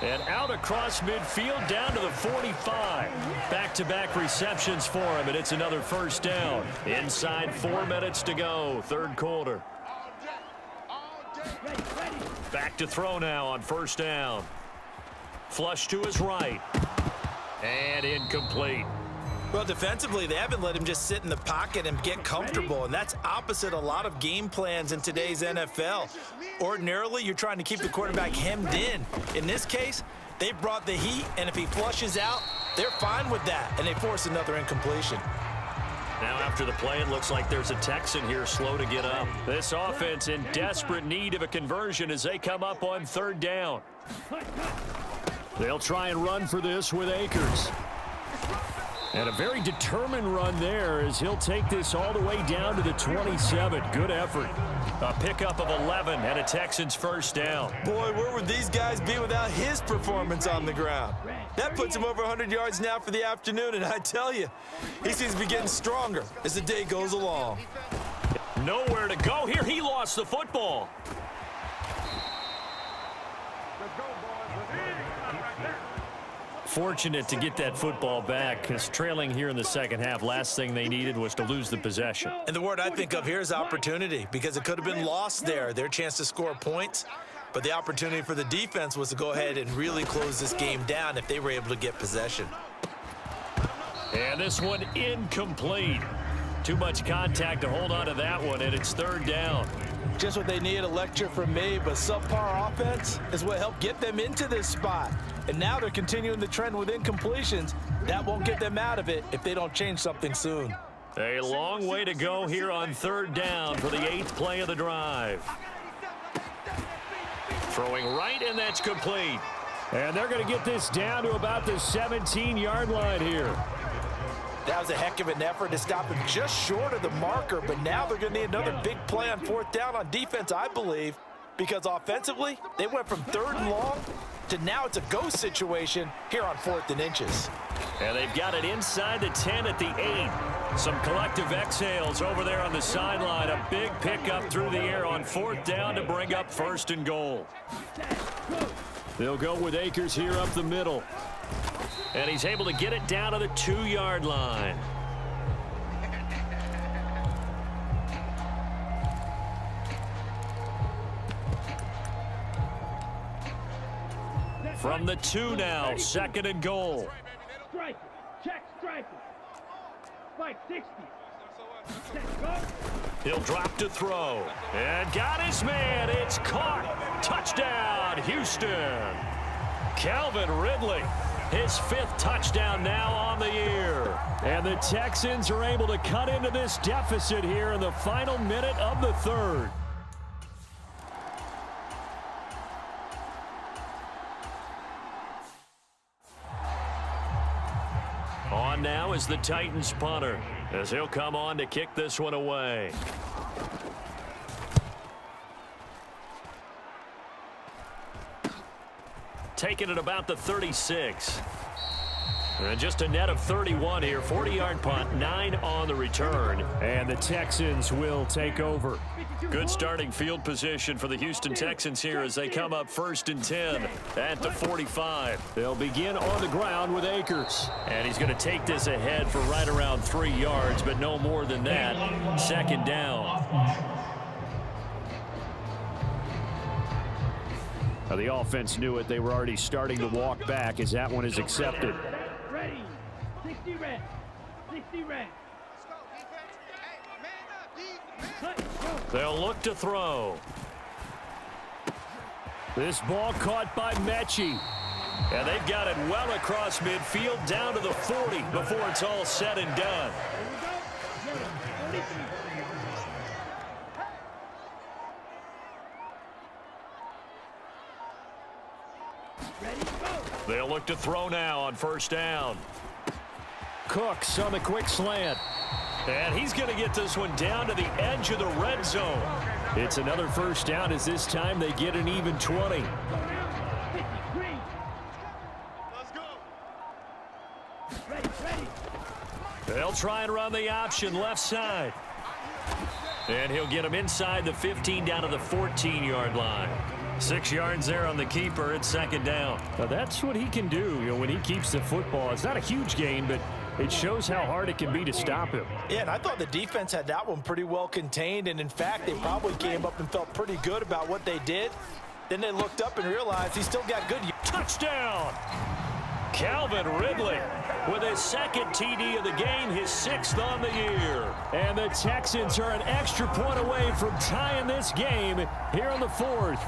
And out across midfield down to the 45. Back-to-back receptions for him, and it's another 1st down. Inside 4 minutes to go, 3rd quarter. Back to throw now on 1st down. Flush to his right. And incomplete. Well, defensively, they haven't let him just sit in the pocket and get comfortable, and that's opposite a lot of game plans in today's NFL. Ordinarily, you're trying to keep the quarterback hemmed in. In this case, they brought the heat, and if he flushes out, they're fine with that, and they force another incompletion. Now after the play, it looks like there's a Texan here slow to get up. This offense in desperate need of a conversion as they come up on 3rd down. They'll try and run for this with Akers. And a very determined run there as he'll take this all the way down to the 27. Good effort. A pickup of 11 and a Texans 1st down. Boy, where would these guys be without his performance on the ground? That puts him over 100 yards now for the afternoon, and I tell you, he seems to be getting stronger as the day goes along. Nowhere to go here. He lost the football. Fortunate to get that football back because trailing here in the 2nd half, last thing they needed was to lose the possession. And the word I think of here is opportunity because it could have been lost there, their chance to score points. But the opportunity for the defense was to go ahead and really close this game down if they were able to get possession. And this one incomplete. Too much contact to hold on to that one, and it's 3rd down. Just what they needed, a lecture from me, but subpar offense is what helped get them into this spot. And now they're continuing the trend with incompletions. That won't get them out of it if they don't change something soon. A long way to go here on 3rd down for the 8th play of the drive. Throwing right, and that's complete. And they're going to get this down to about the 17-yard line here. That was a heck of an effort to stop him just short of the marker, but now they're going to need another big play on fourth down on defense, I believe, because offensively, they went from 3rd and long to now it's a go situation here on 4th and inches. And they've got it inside the 10 at the 8. Some collective exhales over there on the sideline. A big pickup through the air on 4th down to bring up 1st and goal. They'll go with Akers here up the middle. And he's able to get it down to the 2-yard line. From the 2 now, 2nd and goal. Strike it. Check strike it. Spike 60. Set, go. He'll drop to throw. And got his man. It's caught. Touchdown, Houston. Calvin Ridley. His 5th touchdown now on the year. And the Texans are able to cut into this deficit here in the final minute of the 3rd. On now is the Titans punter, as he'll come on to kick this one away. Taking it about the 36. And just a net of 31 here. 40-yard punt, 9 on the return. And the Texans will take over. Good starting field position for the Houston Texans here as they come up 1st and 10 at the 45. They'll begin on the ground with Akers. And he's going to take this ahead for right around 3 yards, but no more than that. 2nd down. Now the offense knew it. They were already starting to walk back as that one is accepted. Ready. 60 red. 60 red. They'll look to throw. This ball caught by Mechie. And they've got it well across midfield down to the 40 before it's all said and done. They'll look to throw now on 1st down. Cooks on the quick slant. And he's going to get this one down to the edge of the red zone. It's another 1st down as this time they get an even 20. They'll try and run the option left side. And he'll get him inside the 15 down to the 14-yard line. 6 yards there on the keeper. It's 2nd down. Now that's what he can do, when he keeps the football. It's not a huge gain, but it shows how hard it can be to stop him. Yeah, and I thought the defense had that one pretty well contained, and in fact, they probably came up and felt pretty good about what they did. Then they looked up and realized he still got good. Touchdown! Calvin Ridley with his 2nd TD of the game, his 6th on the year. And the Texans are an extra point away from tying this game here in the 4th.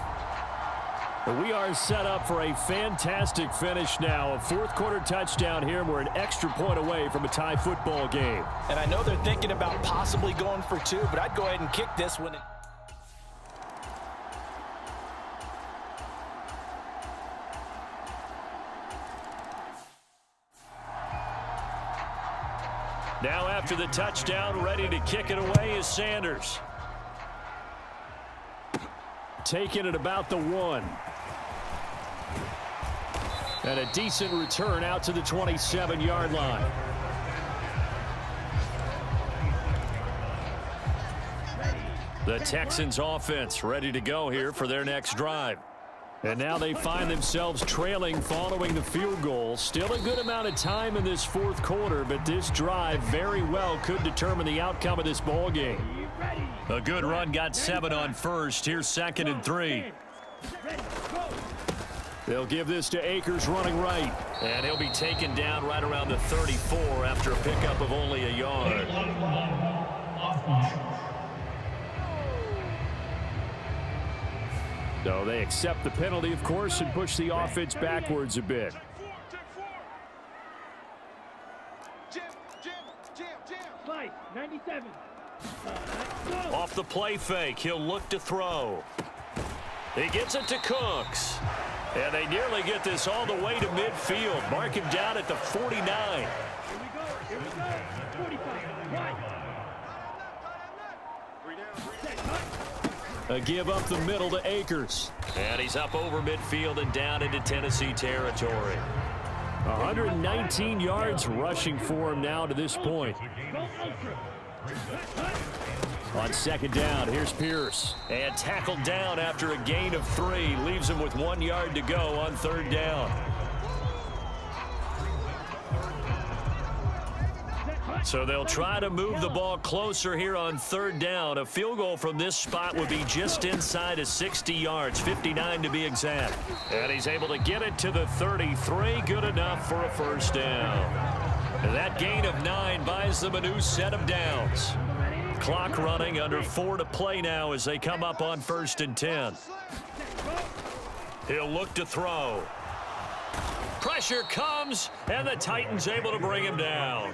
We are set up for a fantastic finish now. A 4th quarter touchdown here, and we're an extra point away from a tie football game. And I know they're thinking about possibly going for 2, but I'd go ahead and kick this one. Now after the touchdown, ready to kick it away is Sanders. Taking it about the 1. And a decent return out to the 27-yard line. The Texans offense ready to go here for their next drive. And now they find themselves trailing following the field goal. Still a good amount of time in this 4th quarter, but this drive very well could determine the outcome of this ball game. A good run got 7 on 1st. Here's 2nd and 3. They'll give this to Akers running right. And he'll be taken down right around the 34 after a pickup of only a yard. So they accept the penalty, of course, and push the offense backwards a bit. Slice, 97. Off the play fake, he'll look to throw. He gets it to Cooks. And they nearly get this all the way to midfield. Mark him down at the 49. Here we go. A give up the middle to Akers. And he's up over midfield and down into Tennessee territory. 119 yards rushing for him now to this point. On second down, here's Pierce. And tackled down after a gain of 3. Leaves him with 1 yard to go on third down. So they'll try to move the ball closer here on third down. A field goal from this spot would be just inside of 60 yards, 59 to be exact. And he's able to get it to the 33. Good enough for a first down. And that gain of 9 buys them a new set of downs. Clock running, under 4 to play now as they come up on 1st and 10. He'll look to throw. Pressure comes, and the Titans able to bring him down.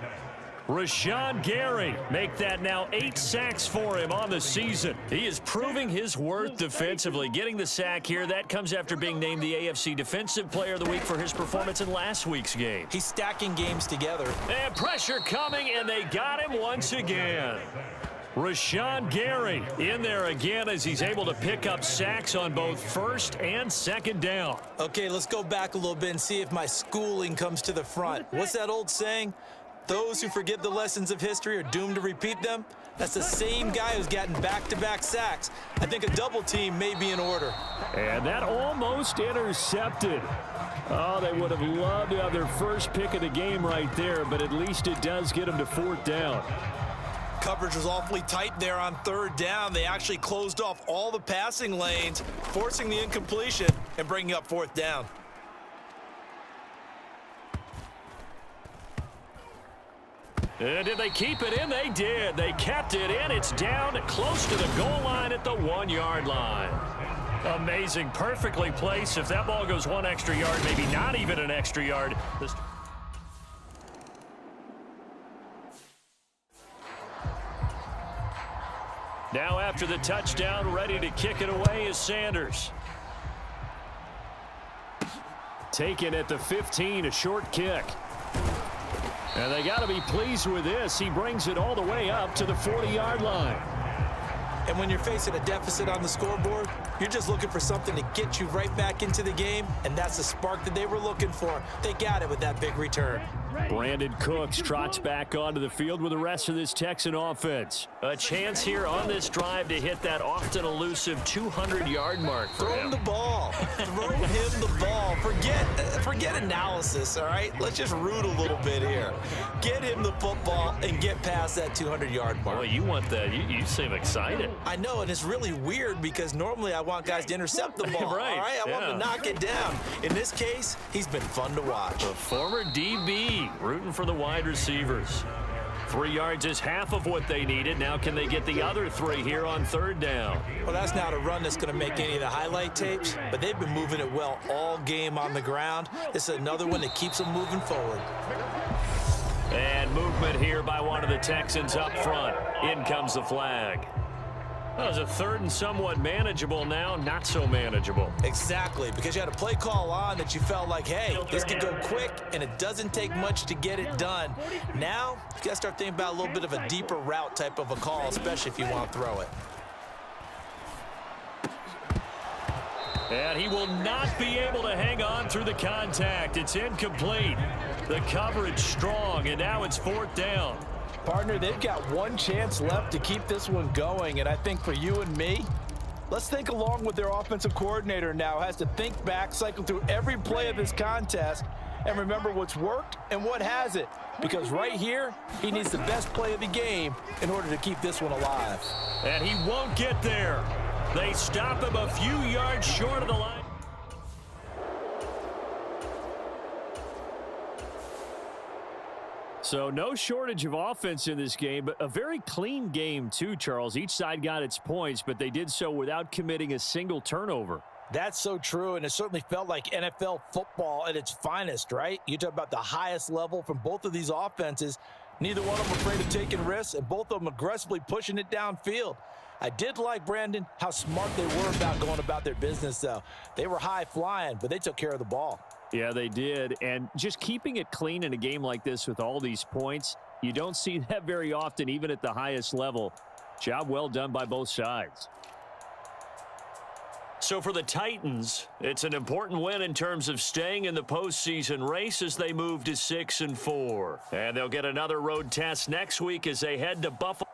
Rashawn Gary make that now 8 sacks for him on the season. He is proving his worth defensively. Getting the sack here, that comes after being named the AFC Defensive Player of the Week for his performance in last week's game. He's stacking games together. And pressure coming, and they got him once again. Rashawn Gary in there again as he's able to pick up sacks on both first and second down. Okay, let's go back a little bit and see if my schooling comes to the front. What's that old saying? Those who forget the lessons of history are doomed to repeat them. That's the same guy who's gotten back-to-back sacks. I think a double team may be in order. And that almost intercepted. Oh, they would have loved to have their first pick of the game right there, but at least it does get them to 4th down. Coverage was awfully tight there on third down. They actually closed off all the passing lanes, forcing the incompletion and bringing up 4th down. Did they keep it in? They did. They kept it in. It's down close to the goal line at the 1 yard line. Amazing. Perfectly placed. If that ball goes 1 extra yard, maybe not even an extra yard. Now after the touchdown, ready to kick it away is Sanders. Taken at the 15, a short kick. And they got to be pleased with this. He brings it all the way up to the 40-yard line. And when you're facing a deficit on the scoreboard, you're just looking for something to get you right back into the game, and that's the spark that they were looking for. They got it with that big return. Brandon Cooks trots back onto the field with the rest of this Texan offense. A chance here on this drive to hit that often elusive 200-yard mark for Throw him the ball. Throw him the ball. Forget analysis, all right? Let's just root a little bit here. Get him the football and get past that 200-yard mark. Boy, you want that. You seem excited. I know, and it's really weird because normally I want guys to intercept the ball. Right, all right? I want yeah. them to knock it down. In this case, he's been fun to watch. The former DB rooting for the wide receivers. 3 yards is half of what they needed. Now can they get the other 3 here on third down? Well, that's not a run that's going to make any of the highlight tapes, but they've been moving it well all game on the ground. This is another one that keeps them moving forward. And movement here by one of the Texans up front. In comes the flag. That was a 3rd and somewhat manageable, now not so manageable. Exactly, because you had a play call on that you felt like, hey, this could go quick, and it doesn't take much to get it done. Now, you got to start thinking about a little bit of a deeper route type of a call, especially if you want to throw it. And he will not be able to hang on through the contact. It's incomplete. The coverage strong, and now it's 4th down. Partner, they've got one chance left to keep this one going, and I think for you and me, let's think along with their offensive coordinator now. Has to think back, cycle through every play of this contest, and remember what's worked and what hasn't. Because right here, he needs the best play of the game in order to keep this one alive. And he won't get there. They stop him a few yards short of the line. So no shortage of offense in this game, but a very clean game too, Charles. Each side got its points, but they did so without committing a single turnover. That's so true, and it certainly felt like NFL football at its finest, right? You talk about the highest level from both of these offenses. Neither one of them afraid of taking risks, and both of them aggressively pushing it downfield. I did like, Brandon, how smart they were about going about their business, though. They were high flying, but they took care of the ball. Yeah, they did. And just keeping it clean in a game like this with all these points, You don't see that very often, even at the highest level. Job well done by both sides. So for the Titans, it's an important win in terms of staying in the postseason race as they move to 6-4. And they'll get another road test next week as they head to Buffalo.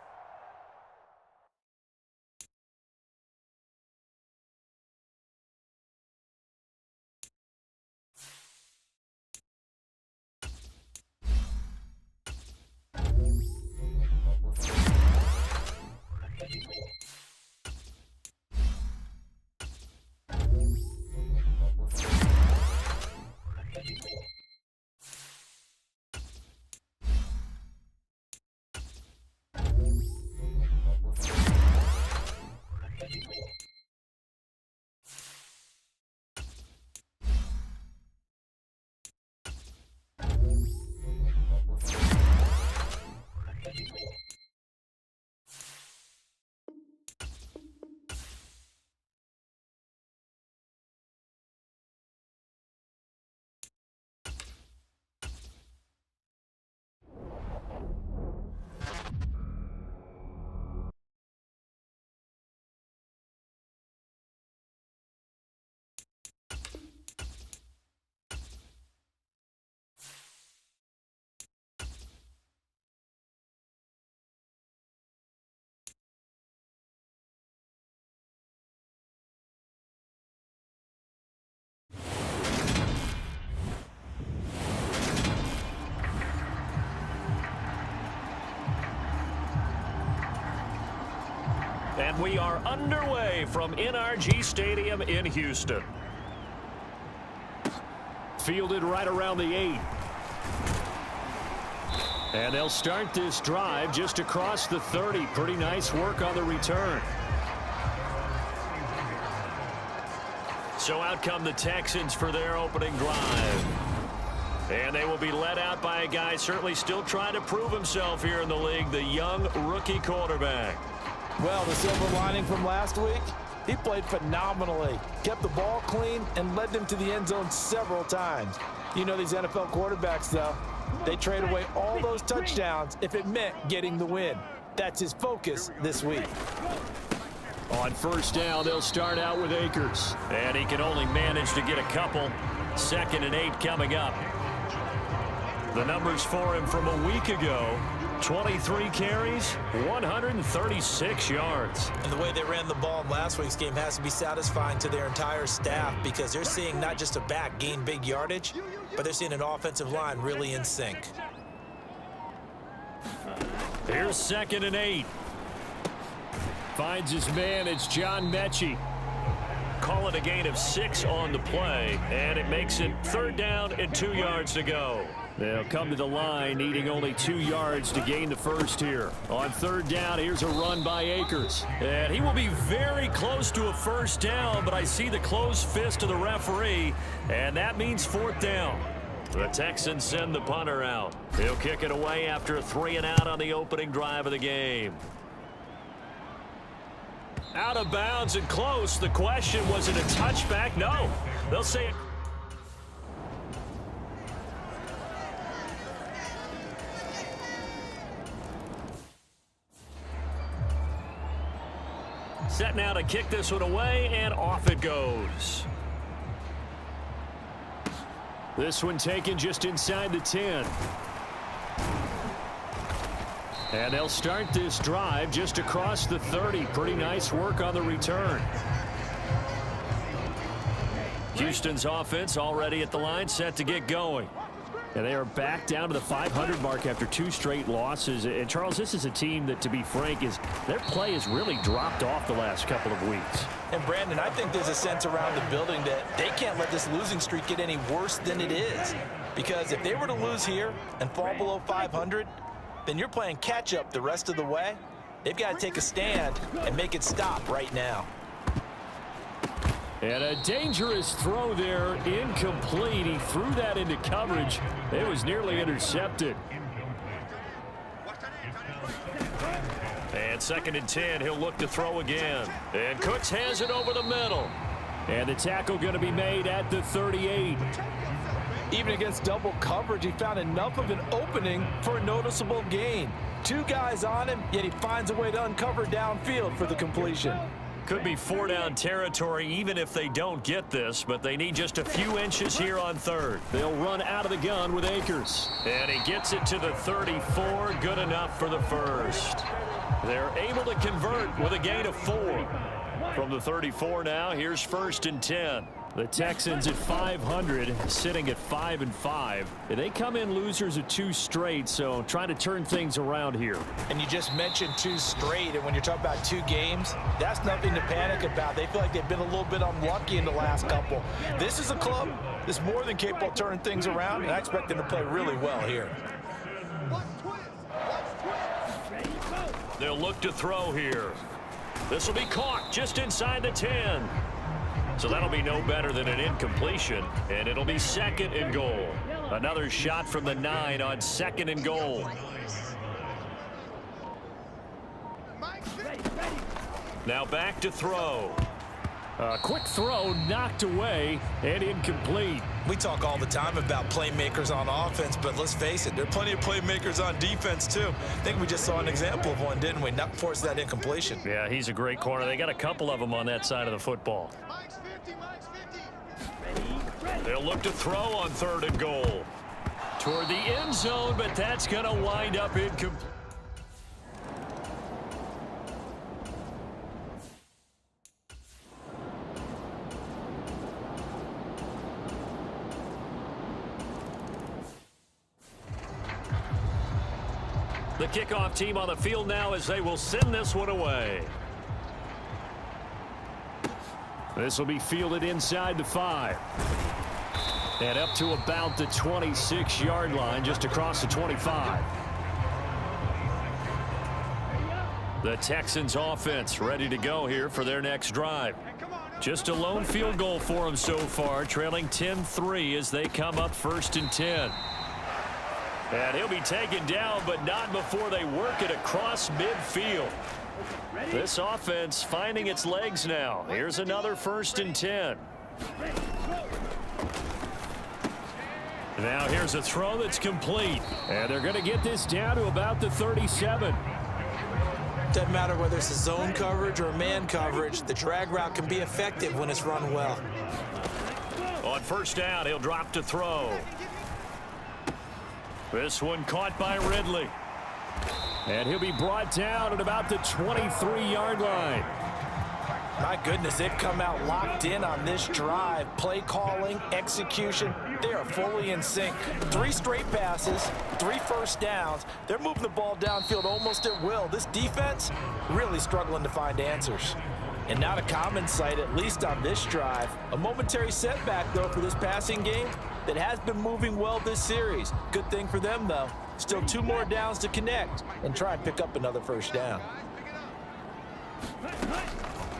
And we are underway from NRG Stadium in Houston. Fielded right around the 8. And they'll start this drive just across the 30. Pretty nice work on the return. So out come the Texans for their opening drive. And they will be led out by a guy certainly still trying to prove himself here in the league, the young rookie quarterback. Well, the silver lining from last week, he played phenomenally, kept the ball clean, and led them to the end zone several times. You know these NFL quarterbacks, though, they trade away all those touchdowns if it meant getting the win. That's his focus this week. On first down, they'll start out with Akers. And he can only manage to get a couple. 2nd and 8 coming up. The numbers for him from a week ago. 23 carries, 136 yards. And the way they ran the ball in last week's game has to be satisfying to their entire staff because they're seeing not just a back gain big yardage, but they're seeing an offensive line really in sync. Here's 2nd and 8. Finds his man. It's John Mechie. Call it a gain of 6 on the play, and it makes it 3rd down and 2 yards to go. They'll come to the line needing only 2 yards to gain the first here. On 3rd down, here's a run by Akers. And he will be very close to a first down, but I see the closed fist of the referee, and that means 4th down. The Texans send the punter out. He'll kick it away after a 3 and out on the opening drive of the game. Out of bounds and close. The question, was it a touchback? No. They'll say it. Set now to kick this one away, and off it goes. This one taken just inside the 10. And they'll start this drive just across the 30. Pretty nice work on the return. Houston's offense already at the line, set to get going. And they are back down to the 500 mark after 2 straight losses. And, Charles, this is a team that, to be frank, their play has really dropped off the last couple of weeks. And, Brandon, I think there's a sense around the building that they can't let this losing streak get any worse than it is. Because if they were to lose here and fall below 500, then you're playing catch-up the rest of the way. They've got to take a stand and make it stop right now. And a dangerous throw there, incomplete. He threw that into coverage. It was nearly intercepted. And 2nd and 10, he'll look to throw again. And Cooks has it over the middle. And the tackle going to be made at the 38. Even against double coverage, he found enough of an opening for a noticeable gain. 2 guys on him, yet he finds a way to uncover downfield for the completion. Could be 4-down territory even if they don't get this, but they need just a few inches here on third. They'll run out of the gun with Akers. And he gets it to the 34, good enough for the first. They're able to convert with a gain of 4. From the 34 now, here's 1st and 10. The Texans at 500, sitting at 5-5. They come in losers of 2 straight, so trying to turn things around here. And you just mentioned 2 straight, and when you're talking about 2 games, that's nothing to panic about. They feel like they've been a little bit unlucky in the last couple. This is a club that's more than capable of turning things around, and I expect them to play really well here. They'll look to throw here. This will be caught just inside the 10. So that'll be no better than an incompletion, and it'll be 2nd and goal. Another shot from the 9 on 2nd and goal. Now back to throw. A quick throw knocked away and incomplete. We talk all the time about playmakers on offense, but let's face it, there are plenty of playmakers on defense too. I think we just saw an example of one, didn't we? Not force that incompletion. Yeah, he's a great corner. They got a couple of them on that side of the football. They'll look to throw on 3rd and goal. Toward the end zone, but that's going to wind up incomplete. The kickoff team on the field now as they will send this one away. This will be fielded inside the 5. And up to about the 26-yard line, just across the 25. The Texans offense ready to go here for their next drive. Just a lone field goal for them so far, trailing 10-3 as they come up 1st and 10. And he'll be taken down, but not before they work it across midfield. This offense finding its legs now. Here's another 1st and 10. Now here's a throw that's complete. And they're going to get this down to about the 37. Doesn't matter whether it's a zone coverage or man coverage, the drag route can be effective when it's run well. On 1st down, he'll drop to throw. This one caught by Ridley. And he'll be brought down at about the 23-yard line. My goodness, they've come out locked in on this drive. Play calling, execution, they are fully in sync. 3 straight passes, 3 first downs. They're moving the ball downfield almost at will. This defense really struggling to find answers. And not a common sight, at least on this drive. A momentary setback, though, for this passing game that has been moving well this series. Good thing for them, though. Still 2 more downs to connect and try and pick up another 1st down.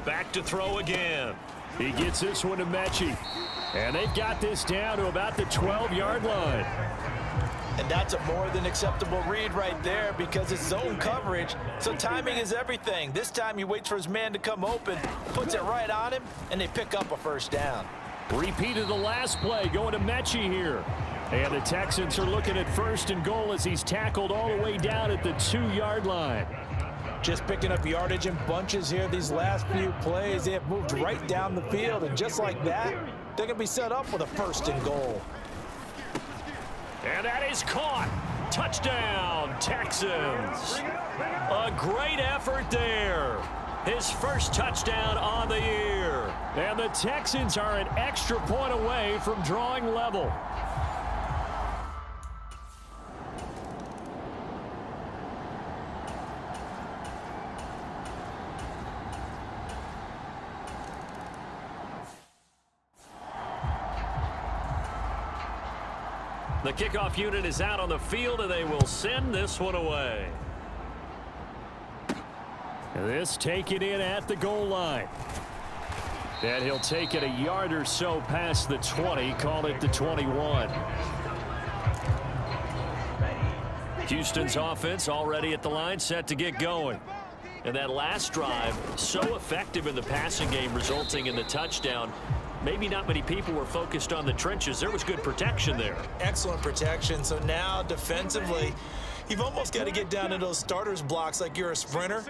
Back to throw again. He gets this one to Mechie. And they've got this down to about the 12-yard line. And that's a more than acceptable read right there because it's zone coverage, so timing is everything. This time he waits for his man to come open, puts it right on him, and they pick up a 1st down. Repeat of the last play going to Mechie here. And the Texans are looking at 1st and goal as he's tackled all the way down at the 2-yard line. Just picking up yardage in bunches here these last few plays. They have moved right down the field, and just like that, they're going to be set up with a 1st and goal. And that is caught. Touchdown, Texans. A great effort there. His first touchdown on the year. And the Texans are an extra point away from drawing level. The kickoff unit is out on the field, and they will send this one away. This taken in at the goal line. And he'll take it a yard or so past the 20, call it the 21. Houston's offense already at the line, set to get going. And that last drive, so effective in the passing game, resulting in the touchdown. maybe not many people were focused on the trenches. There was good protection there. Excellent protection. So now defensively, you've almost got to get down to those starters blocks like you're a sprinter,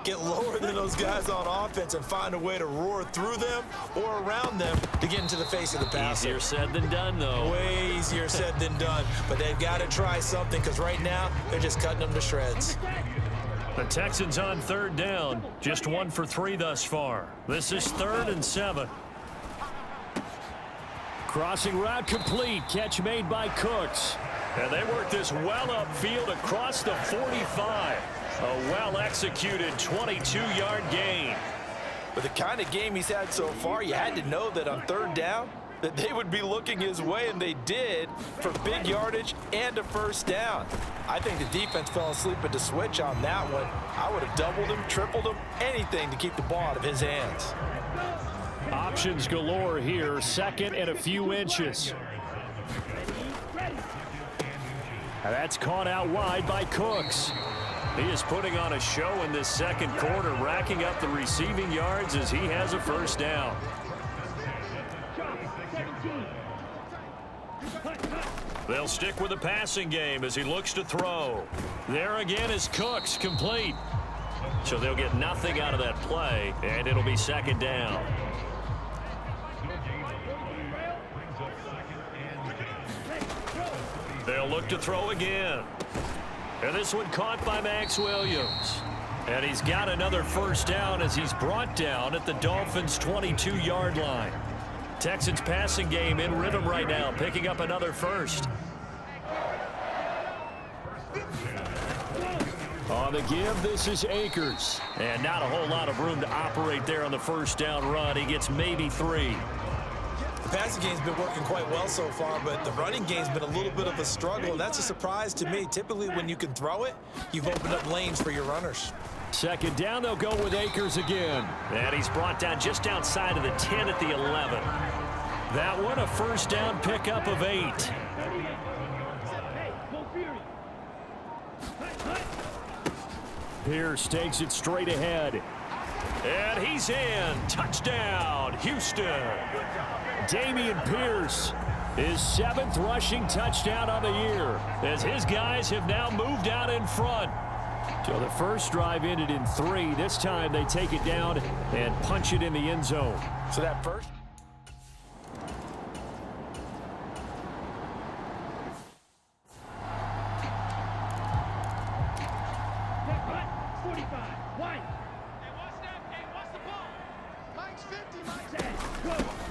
get lower than those guys on offense and find a way to roar through them or around them to get into the face of the passer. Easier said than done, though. Way easier said than done. But they've got to try something because right now they're just cutting them to shreds. The Texans on third down, just 1 for 3 thus far. This is 3rd and 7. Crossing route complete. Catch made by Cooks. And they work this well upfield across the 45. A well-executed 22-yard gain. With the kind of game he's had so far, you had to know that on third down that they would be looking his way, and they did, for big yardage and a first down. I think the defense fell asleep at the switch on that one. I would have doubled him, tripled him, anything to keep the ball out of his hands. Options galore here. 2nd and a few inches. And that's caught out wide by Cooks. He is putting on a show in this second quarter, racking up the receiving yards as he has a first down. They'll stick with the passing game as he looks to throw. There again is Cooks, complete. So they'll get nothing out of that play, and it'll be 2nd down. They'll look to throw again. And this one caught by Max Williams. And he's got another first down as he's brought down at the Dolphins' 22-yard line. Texans passing game in rhythm right now, picking up another first. On the give, this is Akers. And not a whole lot of room to operate there on the first down run. He gets maybe 3. The passing game's been working quite well so far, but the running game's been a little bit of a struggle, and that's a surprise to me. Typically, when you can throw it, you've opened up lanes for your runners. 2nd down, they'll go with Akers again. And he's brought down just outside of the 10 at the 11. That one a first down pickup of 8. Pierce takes it straight ahead. And he's in. Touchdown, Houston. Dameon Pierce, his 7th rushing touchdown on the year, as his guys have now moved out in front. So the first drive ended in 3. This time they take it down and punch it in the end zone. So that first...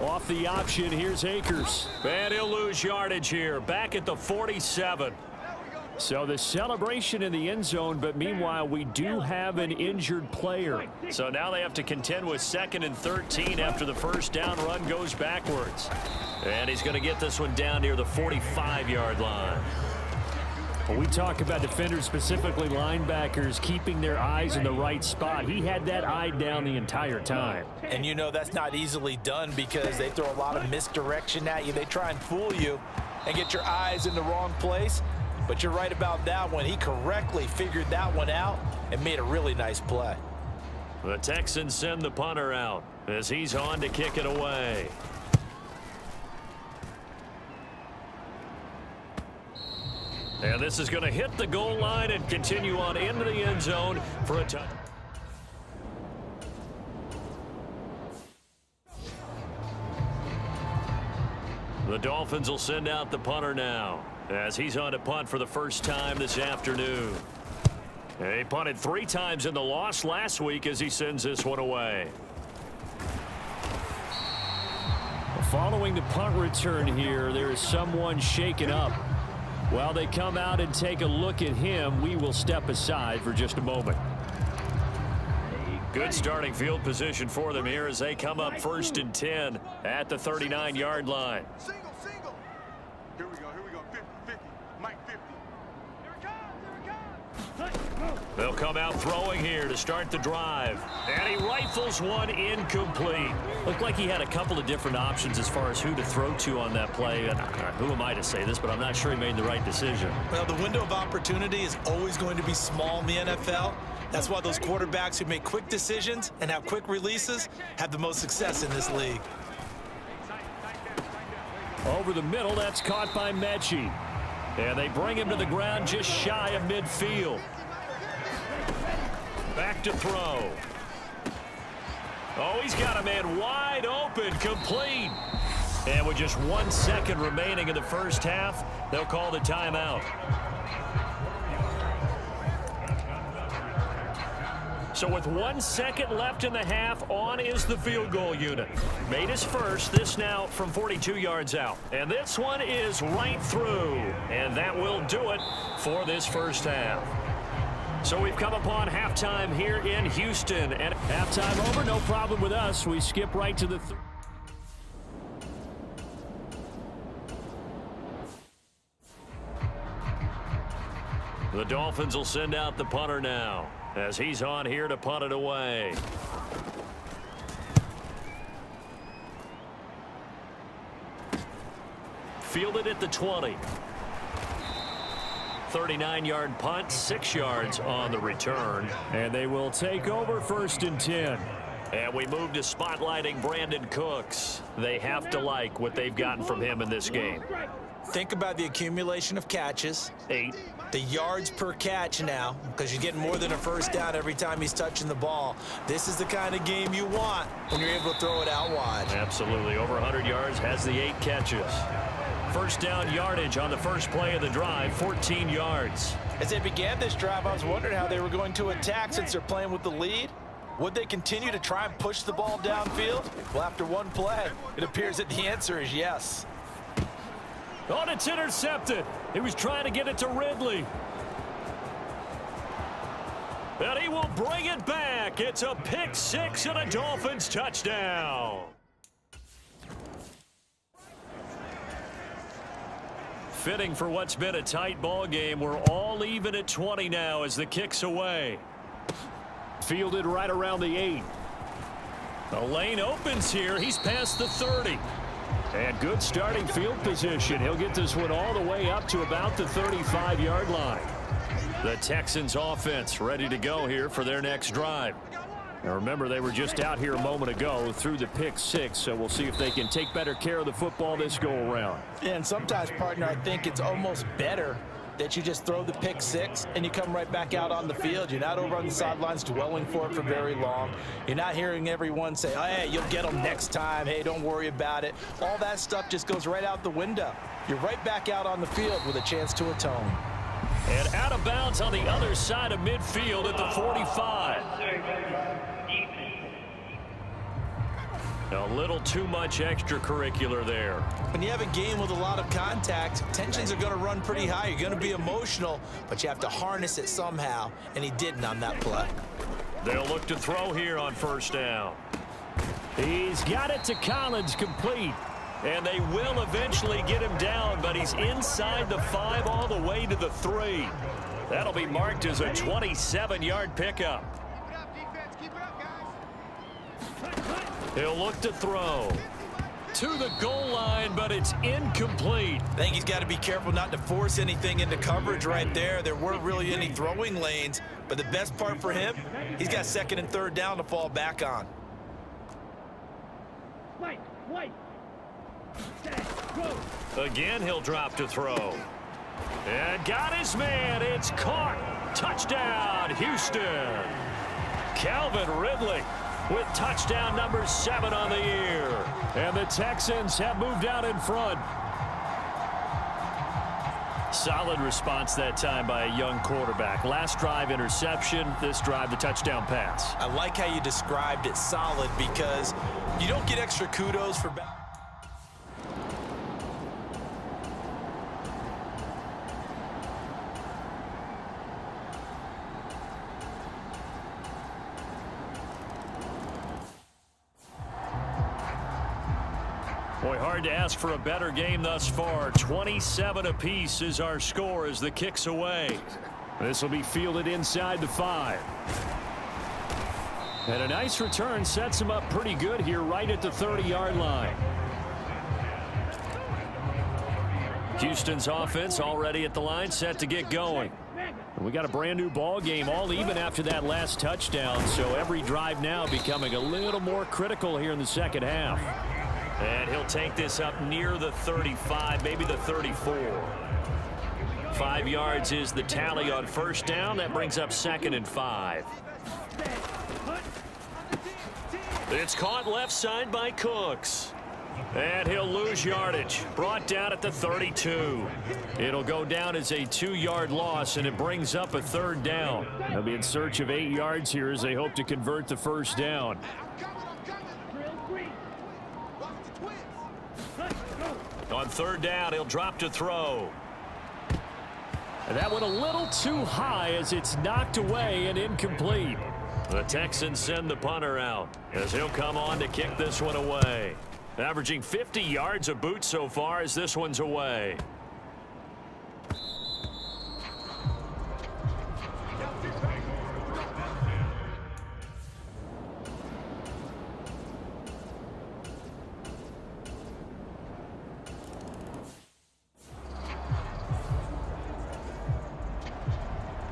Off the option, here's Akers. And he'll lose yardage here, back at the 47. So the celebration in the end zone, but meanwhile, we do have an injured player. So now they have to contend with 2nd and 13 after the first down run goes backwards. And he's going to get this one down near the 45-yard line. When we talk about defenders, specifically linebackers, keeping their eyes in the right spot, he had that eye down the entire time. And you know that's not easily done because they throw a lot of misdirection at you. They try and fool you and get your eyes in the wrong place. But you're right about that one. He correctly figured that one out and made a really nice play. The Texans send the punter out as he's on to kick it away. And this is going to hit the goal line and continue on into the end zone for a touchdown. The Dolphins will send out the punter now as he's on to punt for the first time this afternoon. He punted 3 times in the loss last week as he sends this one away. Following the punt return here, there is someone shaken up. While they come out and take a look at him, we will step aside for just a moment. Good starting field position for them here as they come up 1st and 10 at the 39-yard line. Single. Here we go. 50. Mike 50. Here it comes. They'll come out throwing here to start the drive. And he rifles one incomplete. Looked like he had a couple of different options as far as who to throw to on that play. And who am I to say this, but I'm not sure he made the right decision. Well, the window of opportunity is always going to be small in the NFL. That's why those quarterbacks who make quick decisions and have quick releases have the most success in this league. Over the middle, that's caught by Mechie. And they bring him to the ground just shy of midfield. Back to throw. Oh, he's got a man wide open, complete. And with just 1 second remaining in the first half, they'll call the timeout. So with 1 second left in the half, on is the field goal unit. Made his first, this now from 42 yards out. And this one is right through. And that will do it for this first half. So we've come upon halftime here in Houston. And halftime over, no problem with us. We skip right to the The Dolphins will send out the punter now, as he's on here to punt it away. Fielded at the 20. 39-yard punt, 6 yards on the return. And they will take over 1st and 10. And we move to spotlighting Brandon Cooks. They have to like what they've gotten from him in this game. Think about the accumulation of catches. 8. The yards per catch now, because you're getting more than a first down every time he's touching the ball. This is the kind of game you want when you're able to throw it out wide. Absolutely. Over 100 yards, has the 8 catches. First down yardage on the first play of the drive, 14 yards. As they began this drive, I was wondering how they were going to attack since they're playing with the lead. Would they continue to try and push the ball downfield? Well, after one play, it appears that the answer is yes. Oh, it's intercepted. He was trying to get it to Ridley. And he will bring it back. It's a pick 6 and a Dolphins touchdown. Fitting for what's been a tight ball game. We're all even at 20 now as the kick's away. Fielded right around the 8. The lane opens here. He's past the 30. And good starting field position. He'll get this one all the way up to about the 35-yard line. The Texans offense ready to go here for their next drive. Now remember, they were just out here a moment ago through the pick 6, so we'll see if they can take better care of the football this go around. Yeah, and sometimes, partner, I think it's almost better that you just throw the pick 6 and you come right back out on the field. You're not over on the sidelines dwelling for it for very long. You're not hearing everyone say, oh, hey, you'll get them next time. Hey, don't worry about it. All that stuff just goes right out the window. You're right back out on the field with a chance to atone. And out of bounds on the other side of midfield at the 45. A little too much extracurricular there. When you have a game with a lot of contact, tensions are going to run pretty high. You're going to be emotional, but you have to harness it somehow, and he didn't on that play. They'll look to throw here on first down. He's got it to Collins, complete. And they will eventually get him down, but he's inside the 5 all the way to the 3. That'll be marked as a 27-yard pickup. Keep it up, defense. Keep it up, guys. He'll look to throw to the goal line, but it's incomplete. I think he's got to be careful not to force anything into coverage right there. There weren't really any throwing lanes, but the best part for him, he's got 2nd and 3rd down to fall back on. Again, he'll drop to throw. And got his man. It's caught. Touchdown, Houston. Calvin Ridley with touchdown number 7 on the year. And the Texans have moved out in front. Solid response that time by a young quarterback. Last drive, interception. This drive, the touchdown pass. I like how you described it solid because you don't get extra kudos for Boy, hard to ask for a better game thus far. 27 apiece is our score as the kick's away. This will be fielded inside the 5. And a nice return sets him up pretty good here right at the 30-yard line. Houston's offense already at the line, set to get going. And we got a brand new ball game, all even after that last touchdown. So every drive now becoming a little more critical here in the second half. And he'll take this up near the 35, maybe the 34. 5 yards is the tally on first down. That brings up 2nd and 5. It's caught left side by Cooks. And he'll lose yardage. Brought down at the 32. It'll go down as a 2-yard loss, and it brings up a 3rd down. They'll be in search of 8 yards here as they hope to convert the first down. On 3rd down, he'll drop to throw. And that went a little too high as it's knocked away and incomplete. The Texans send the punter out as he'll come on to kick this one away. Averaging 50 yards a boot so far as this one's away.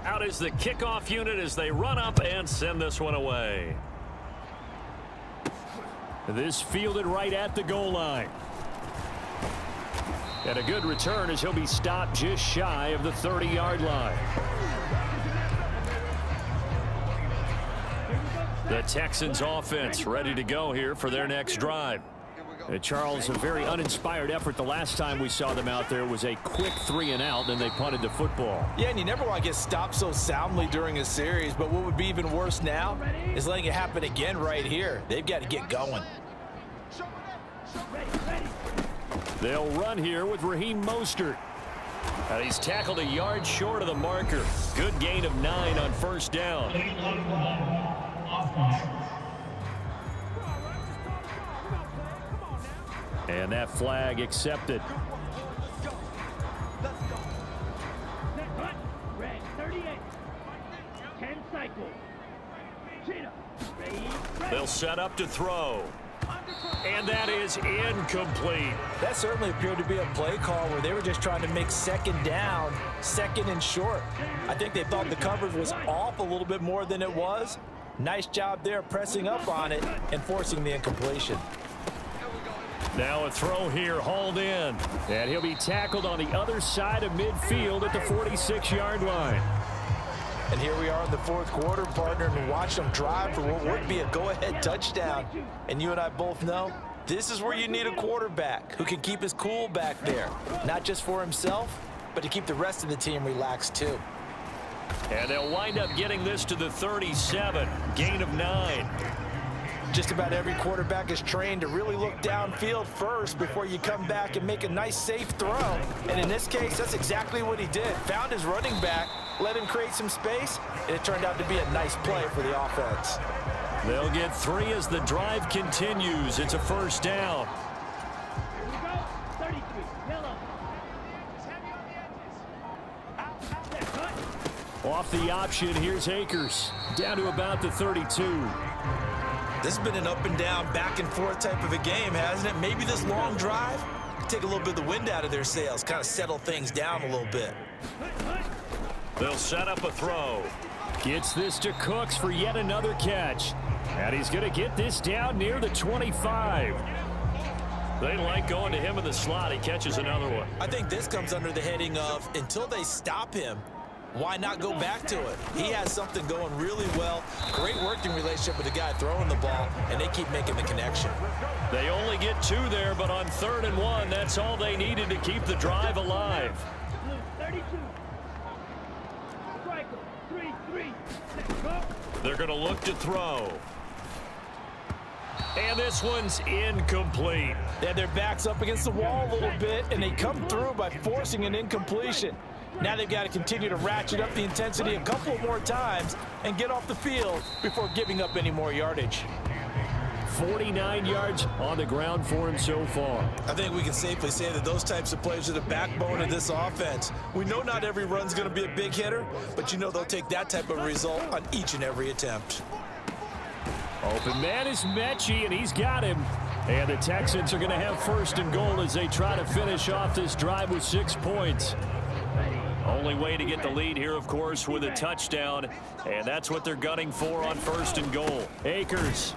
Out is the kickoff unit as they run up and send this one away. This fielded right at the goal line. And a good return as he'll be stopped just shy of the 30-yard line. The Texans offense ready to go here for their next drive. Charles, a very uninspired effort. The last time we saw them out there was a quick 3-and-out, then they punted the football. Yeah, and you never want to get stopped so soundly during a series, but what would be even worse now is letting it happen again right here. They've got to get going. They'll run here with Raheem Mostert. And he's tackled a yard short of the marker. Good gain of 9 on first down. And that flag accepted. They'll set up to throw. And that is incomplete. That certainly appeared to be a play call where they were just trying to make 2nd down, 2nd and short. I think they thought the coverage was off a little bit more than it was. Nice job there pressing up on it and forcing the incompletion. Now a throw here, hauled in. And he'll be tackled on the other side of midfield at the 46-yard line. And here we are in the 4th quarter, partner, and watch them drive for what would be a go-ahead touchdown. And you and I both know this is where you need a quarterback who can keep his cool back there, not just for himself, but to keep the rest of the team relaxed too. And they'll wind up getting this to the 37, gain of 9. Just about every quarterback is trained to really look downfield first before you come back and make a nice, safe throw. And in this case, that's exactly what he did. Found his running back, let him create some space, and it turned out to be a nice play for the offense. They'll get 3 as the drive continues. It's a first down. Off the option, here's Akers. Down to about the 32. This has been an up and down, back and forth type of a game, hasn't it? Maybe this long drive take a little bit of the wind out of their sails, kind of settle things down a little bit. They'll set up a throw. Gets this to Cooks for yet another catch. And he's going to get this down near the 25. They like going to him in the slot. He catches another one. I think this comes under the heading of until they stop him, why not go back to it? He has something going really well. Great working relationship with the guy throwing the ball, and they keep making the connection. They only get 2 there, but on 3rd and 1, that's all they needed to keep the drive alive. They're going to look to throw. And this one's incomplete. They had their backs up against the wall a little bit, and they come through by forcing an incompletion. Now they've got to continue to ratchet up the intensity a couple more times and get off the field before giving up any more yardage. 49 yards on the ground for him so far. I think we can safely say that those types of plays are the backbone of this offense. We know not every run's going to be a big hitter, but you know they'll take that type of result on each and every attempt. Open man is Mechie, and he's got him. And the Texans are going to have 1st and goal as they try to finish off this drive with 6 points. Only way to get the lead here, of course, with a touchdown. And that's what they're gunning for on 1st and goal. Akers.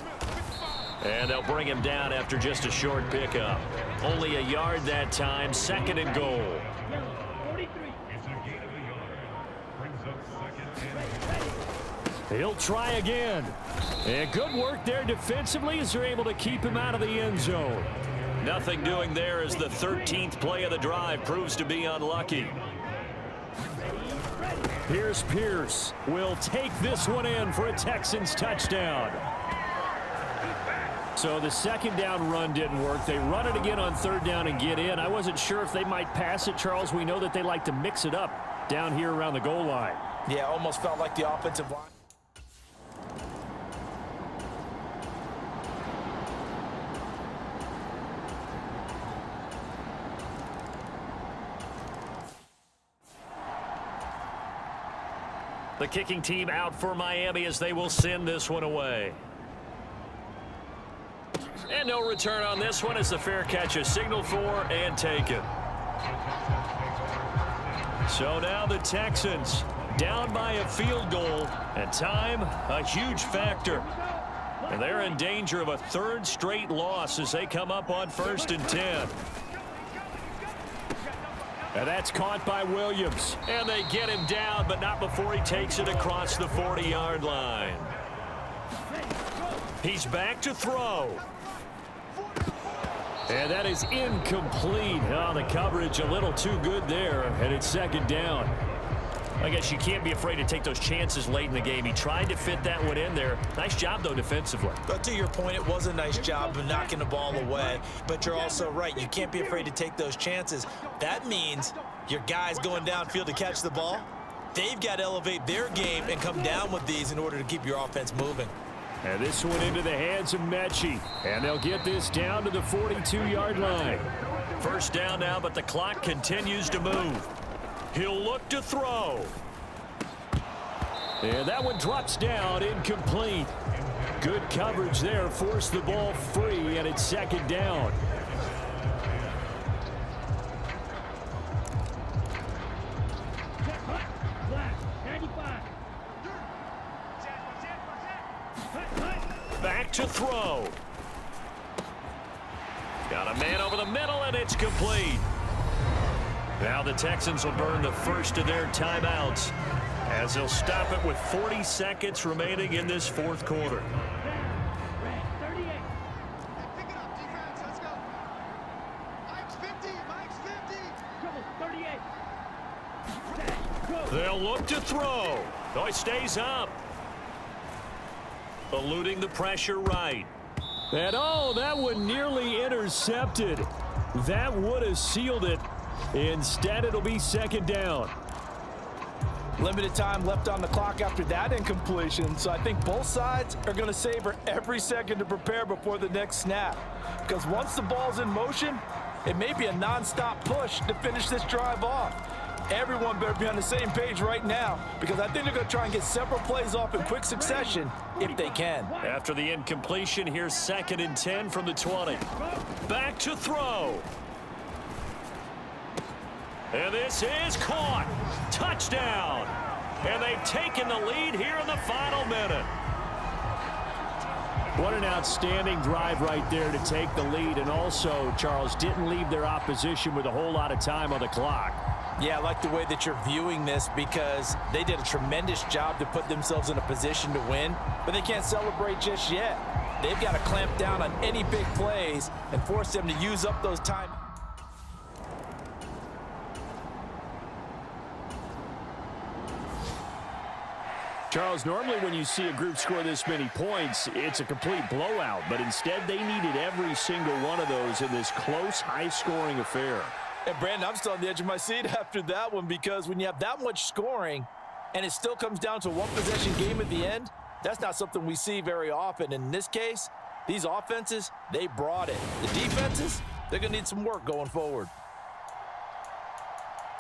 And they'll bring him down after just a short pickup. Only a yard that time, 2nd and goal. He'll try again. And good work there defensively as they're able to keep him out of the end zone. Nothing doing there as the 13th play of the drive proves to be unlucky. Here's Pierce. Will take this one in for a Texans touchdown. So the 2nd down run didn't work. They run it again on 3rd down and get in. I wasn't sure if they might pass it, Charles. We know that they like to mix it up down here around the goal line. Yeah, almost felt like the offensive line. The kicking team out for Miami as they will send this one away. And no return on this one as the fair catch is signaled for and taken. So now the Texans down by a field goal, and time a huge factor. And they're in danger of a 3rd straight loss as they come up on 1st and 10. And that's caught by Williams. And they get him down, but not before he takes it across the 40-yard line. He's back to throw. And that is incomplete. Oh, the coverage a little too good there, and it's 2nd down. I guess you can't be afraid to take those chances late in the game. He tried to fit that one in there. Nice job, though, defensively. But to your point, it was a nice job of knocking the ball away. But you're also right. You can't be afraid to take those chances. That means your guys going downfield to catch the ball, they've got to elevate their game and come down with these in order to keep your offense moving. And this one into the hands of Mechie. And they'll get this down to the 42-yard line. 1st down now, but the clock continues to move. He'll look to throw. And that one drops down, incomplete. Good coverage there, forced the ball free, and it's 2nd down. Back to throw. Got a man over the middle, and it's complete. Now the Texans will burn the first of their timeouts as they'll stop it with 40 seconds remaining in this 4th quarter. Pick it up, defense. Let's go. Mike's 50. Mike's 50. They'll look to throw. Oh, he stays up. Eluding the pressure right. And oh, that one nearly intercepted. That would have sealed it. Instead, it'll be 2nd down. Limited time left on the clock after that incompletion, so I think both sides are going to savor every second to prepare before the next snap. Because once the ball's in motion, it may be a non-stop push to finish this drive off. Everyone better be on the same page right now, because I think they're going to try and get several plays off in quick succession if they can. After the incompletion, here's 2nd and 10 from the 20. Back to throw. And this is caught. Touchdown. And they've taken the lead here in the final minute. What an outstanding drive right there to take the lead. And also, Charles, didn't leave their opposition with a whole lot of time on the clock. Yeah, I like the way that you're viewing this because they did a tremendous job to put themselves in a position to win, but they can't celebrate just yet. They've got to clamp down on any big plays and force them to use up those time. Charles, normally when you see a group score this many points, it's a complete blowout, but instead they needed every single one of those in this close, high-scoring affair. And Brandon, I'm still on the edge of my seat after that one, because when you have that much scoring and it still comes down to a one-possession game at the end, that's not something we see very often. In this case, these offenses, they brought it. The defenses, they're going to need some work going forward.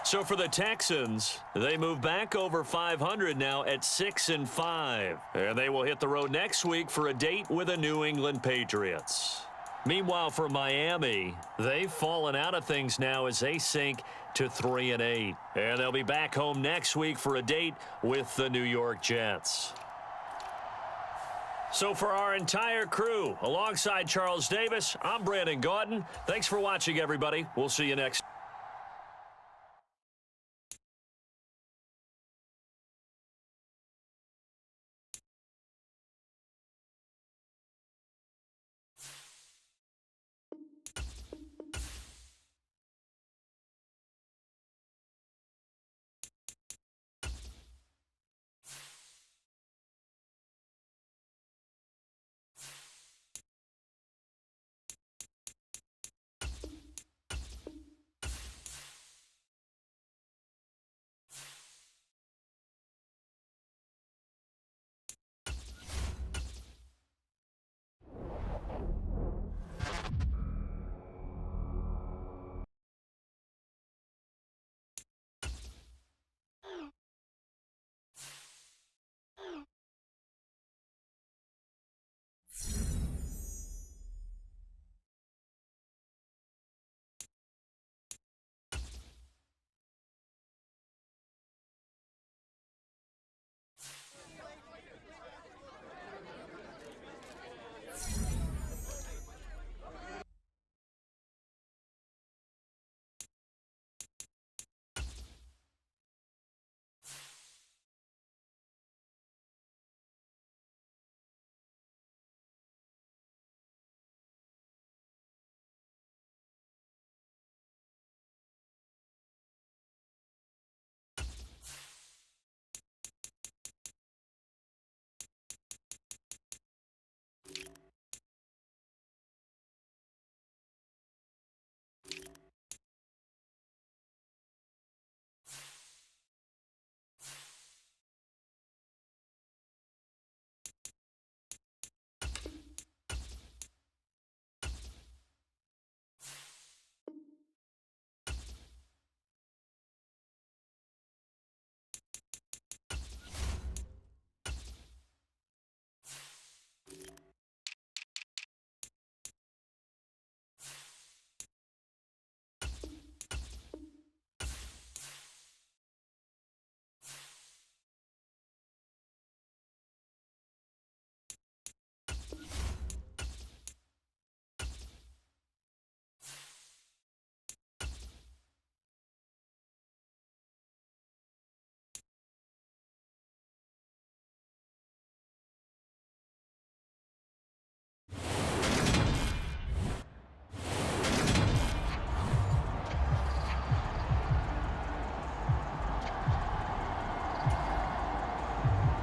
So for the Texans, they move back over 500 now at 6-5. And they will hit the road next week for a date with the New England Patriots. Meanwhile, for Miami, they've fallen out of things now as they sink to 3-8. And they'll be back home next week for a date with the New York Jets. So for our entire crew, alongside Charles Davis, I'm Brandon Gaudin. Thanks for watching, everybody. We'll see you next.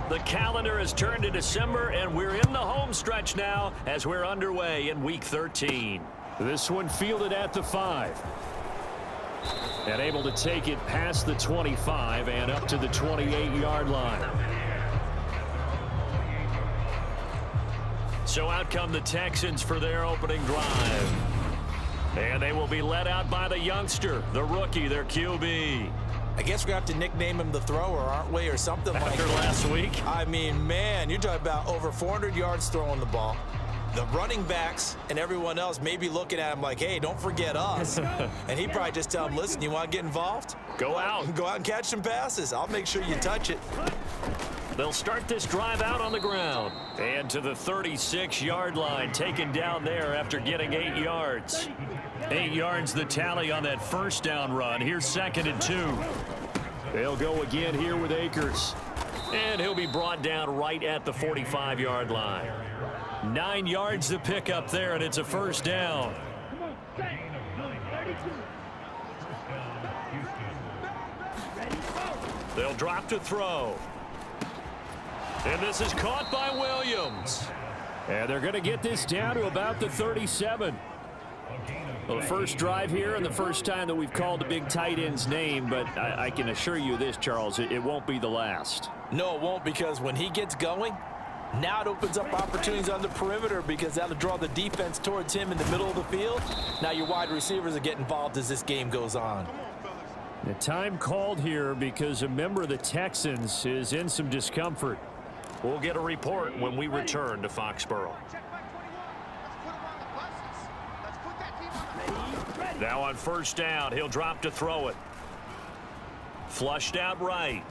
The calendar has turned to December, and we're in the home stretch now as we're underway in Week 13. This one fielded at the 5. And able to take it past the 25 and up to the 28-yard line. So out come the Texans for their opening drive. And they will be led out by the youngster, the rookie, their QB. I guess we're going to have to nickname him the thrower, aren't we, or something like that. After last week? I mean, man, you're talking about over 400 yards throwing the ball. The running backs and everyone else may be looking at him like, hey, don't forget us. And he probably just tell him, listen, you want to get involved? Go out. Go out and catch some passes. I'll make sure you touch it. They'll start this drive out on the ground. And to the 36-yard line, taken down there after getting 8 yards. 8 yards the tally on that first down run. Here's 2nd and 2. They'll go again here with Akers. And he'll be brought down right at the 45-yard line. 9 yards to pick up there, and it's a first down. They'll drop to throw. And this is caught by Williams. And they're going to get this down to about the 37. Well, the first drive here and the first time that we've called the big tight end's name, but I can assure you this, Charles, it won't be the last. No, it won't, because when he gets going, now it opens up opportunities on the perimeter because that'll draw the defense towards him in the middle of the field. Now your wide receivers will get involved as this game goes on. The time called here because a member of the Texans is in some discomfort. We'll get a report when we return to Foxborough. Now on first down, he'll drop to throw it. Flushed out right.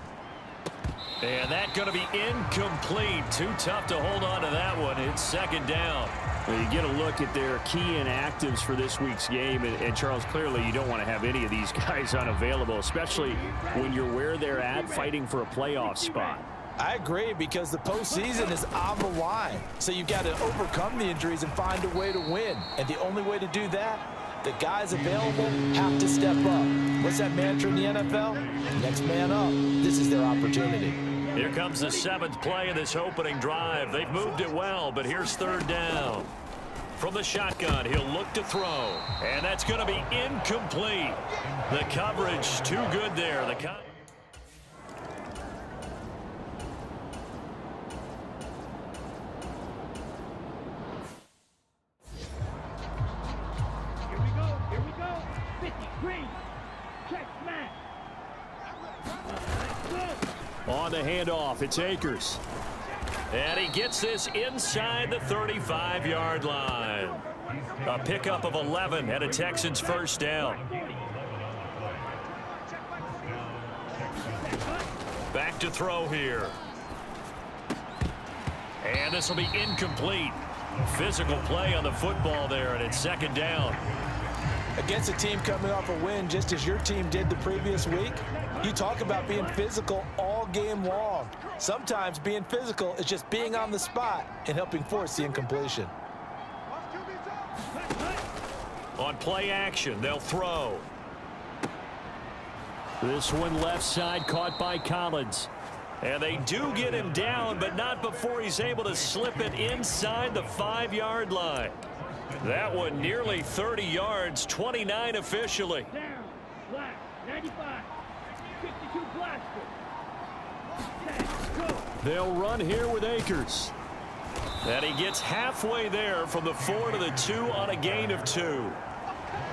And that's going to be incomplete. Too tough to hold on to that one. It's second down. Well, you get a look at their key inactives for this week's game, and Charles, clearly you don't want to have any of these guys unavailable, especially when you're where they're at fighting for a playoff spot. I agree, because the postseason is on the line. So you've got to overcome the injuries and find a way to win. And the only way to do that, the guys available have to step up. What's that mantra in the NFL? Next man up. This is their opportunity. Here comes the 7th play of this opening drive. They've moved it well, but here's third down. From the shotgun, he'll look to throw. And that's going to be incomplete. The coverage too good there. Here we go. 50, green. Check, smash. On the handoff, it's Akers. And he gets this inside the 35-yard line. A pickup of 11 and a Texans first down. Back to throw here. And this will be incomplete. Physical play on the football there, and it's second down. Against a team coming off a win just as your team did the previous week, you talk about being physical all game long. Sometimes being physical is just being on the spot and helping force the incompletion. On play action, they'll throw. This one left side caught by Collins. And they do get him down, but not before he's able to slip it inside the 5-yard line. That one nearly 30 yards, 29 officially. Down, black, 95, 52 blaster. Go. They'll run here with Akers. And he gets halfway there from the 4 to the 2 on a gain of 2.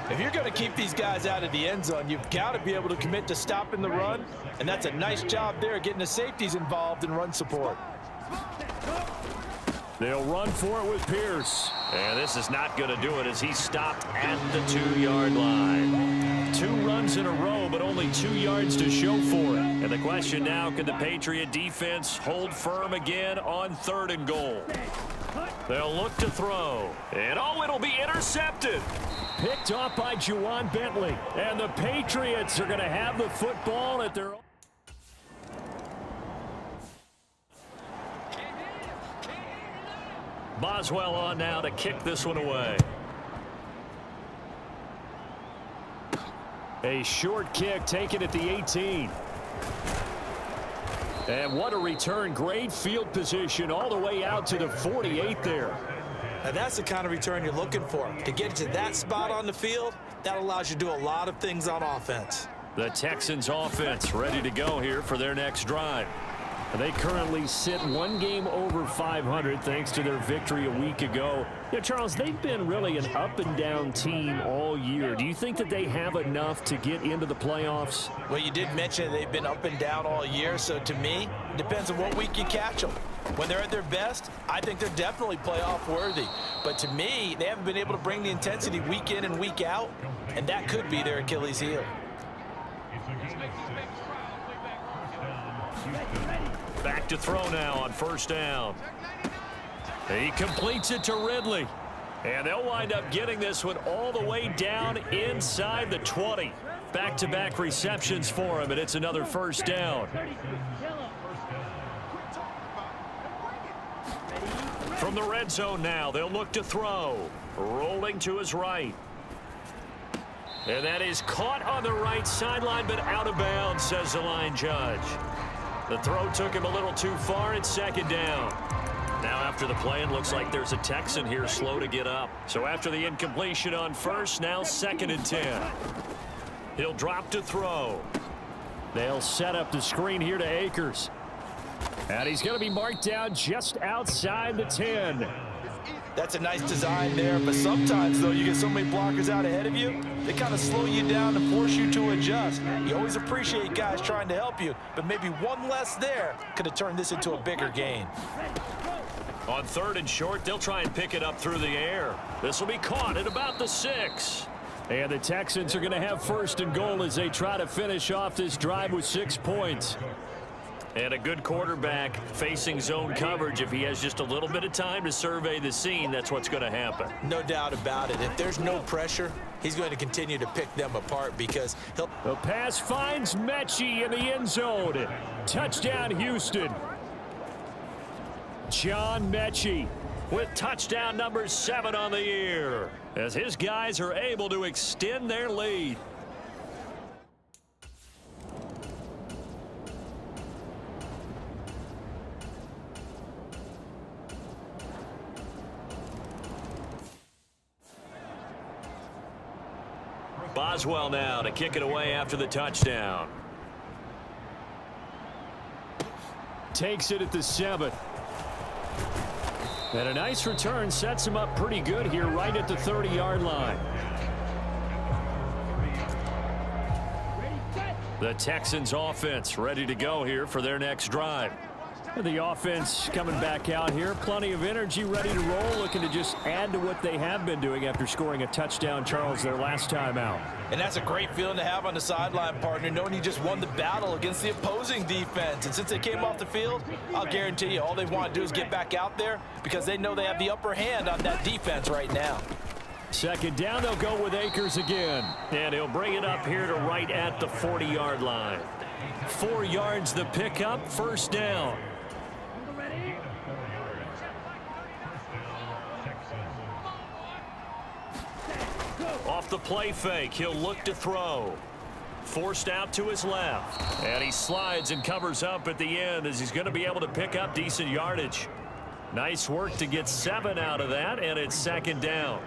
If you're going to keep these guys out of the end zone, you've got to be able to commit to stopping the run, and that's a nice job there getting the safeties involved in run support. They'll run for it with Pierce. And this is not going to do it as he stopped at the 2-yard line. 2 runs in a row, but only 2 yards to show for it. And the question now, can the Patriot defense hold firm again on 3rd and goal? They'll look to throw. And it'll be intercepted. Picked off by Juwan Bentley. And the Patriots are going to have the football at their own. Boswell on now to kick this one away. A short kick taken at the 18. And what a return. Great field position all the way out to the 48 there. Now that's the kind of return you're looking for. To get to that spot on the field, that allows you to do a lot of things on offense. The Texans offense ready to go here for their next drive. They currently sit 1 game over 500 thanks to their victory a week ago. Yeah, Charles, they've been really an up-and-down team all year. Do you think that they have enough to get into the playoffs? Well, you did mention they've been up and down all year, so to me, it depends on what week you catch them. When they're at their best, I think they're definitely playoff worthy. But to me, they haven't been able to bring the intensity week in and week out, and that could be their Achilles heel. Back to throw now on first down. He completes it to Ridley. And they'll wind up getting this one all the way down inside the 20. Back-to-back receptions for him, and it's another first down. From the red zone now, they'll look to throw. Rolling to his right. And that is caught on the right sideline, but out of bounds, says the line judge. The throw took him a little too far. It's second down. Now after the play, it looks like there's a Texan here slow to get up. So after the incompletion on first, now 2nd and 10. He'll drop to throw. They'll set up the screen here to Akers. And he's going to be marked down just outside the 10. That's a nice design there, but sometimes, though, you get so many blockers out ahead of you, they kind of slow you down and force you to adjust. You always appreciate guys trying to help you, but maybe one less there could have turned this into a bigger gain. On 3rd and short, they'll try and pick it up through the air. This will be caught at about the 6. And the Texans are going to have 1st and goal as they try to finish off this drive with 6 points. And a good quarterback facing zone coverage. If he has just a little bit of time to survey the scene, that's what's going to happen. No doubt about it. If there's no pressure, he's going to continue to pick them apart because he'll... The pass finds Mechie in the end zone. Touchdown, Houston. John Mechie with touchdown number 7 on the year, as his guys are able to extend their lead. Boswell now to kick it away after the touchdown. Takes it at the 7. And a nice return sets him up pretty good here right at the 30-yard line. The Texans offense ready to go here for their next drive. The offense coming back out here. Plenty of energy, ready to roll, looking to just add to what they have been doing after scoring a touchdown, Charles, their last time out. And that's a great feeling to have on the sideline, partner, knowing you just won the battle against the opposing defense. And since they came off the field, I'll guarantee you all they want to do is get back out there because they know they have the upper hand on that defense right now. Second down, they'll go with Akers again. And he'll bring it up here to right at the 40-yard line. 4 yards the pickup, first down. Off the play fake, he'll look to throw. Forced out to his left. And he slides and covers up at the end as he's going to be able to pick up decent yardage. Nice work to get 7 out of that, and it's second down.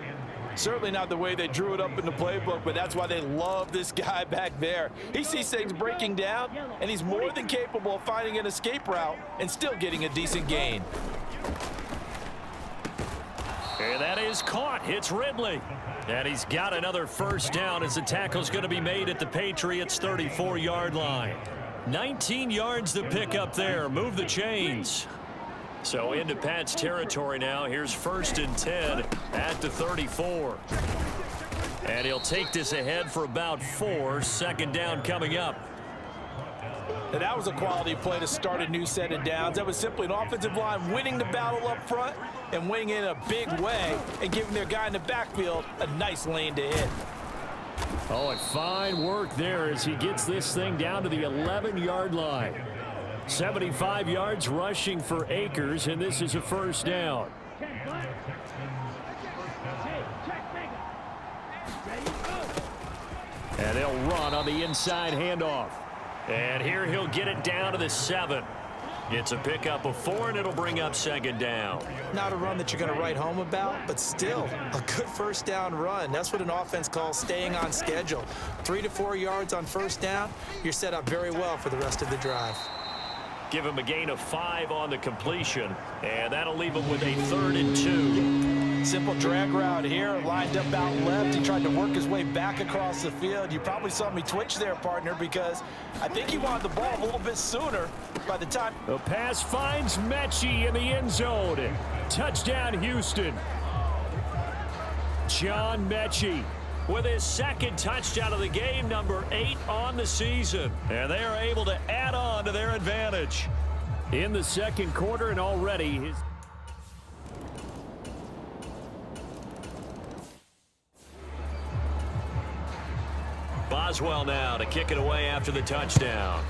Certainly not the way they drew it up in the playbook, but that's why they love this guy back there. He sees things breaking down, and he's more than capable of finding an escape route and still getting a decent gain. And that is caught. Hits Ridley. And he's got another first down as the tackle's going to be made at the Patriots' 34-yard line. 19 yards the pickup there. Move the chains. So into Pat's territory now. Here's 1st and 10 at the 34. And he'll take this ahead for about 4. Second down coming up. And that was a quality play to start a new set of downs. That was simply an offensive line winning the battle up front and winning in a big way and giving their guy in the backfield a nice lane to hit. Oh, and fine work there as he gets this thing down to the 11-yard line. 75 yards rushing for Akers, and this is a first down. And they'll run on the inside handoff. And here he'll get it down to the 7. It's a pickup of 4, and it'll bring up second down. Not a run that you're going to write home about, but still a good first down run. That's what an offense calls staying on schedule. 3 to 4 yards on first down, you're set up very well for the rest of the drive. Give him a gain of 5 on the completion, and that'll leave him with a 3rd and 2. Simple drag route here, lined up out left. He tried to work his way back across the field. You probably saw me twitch there, partner, because I think he wanted the ball a little bit sooner by the time. The pass finds Mechie in the end zone. Touchdown, Houston. John Mechie with his 2nd touchdown of the game, number 8 on the season. And they are able to add on to their advantage in the second quarter, and already his... Boswell now to kick it away after the touchdown.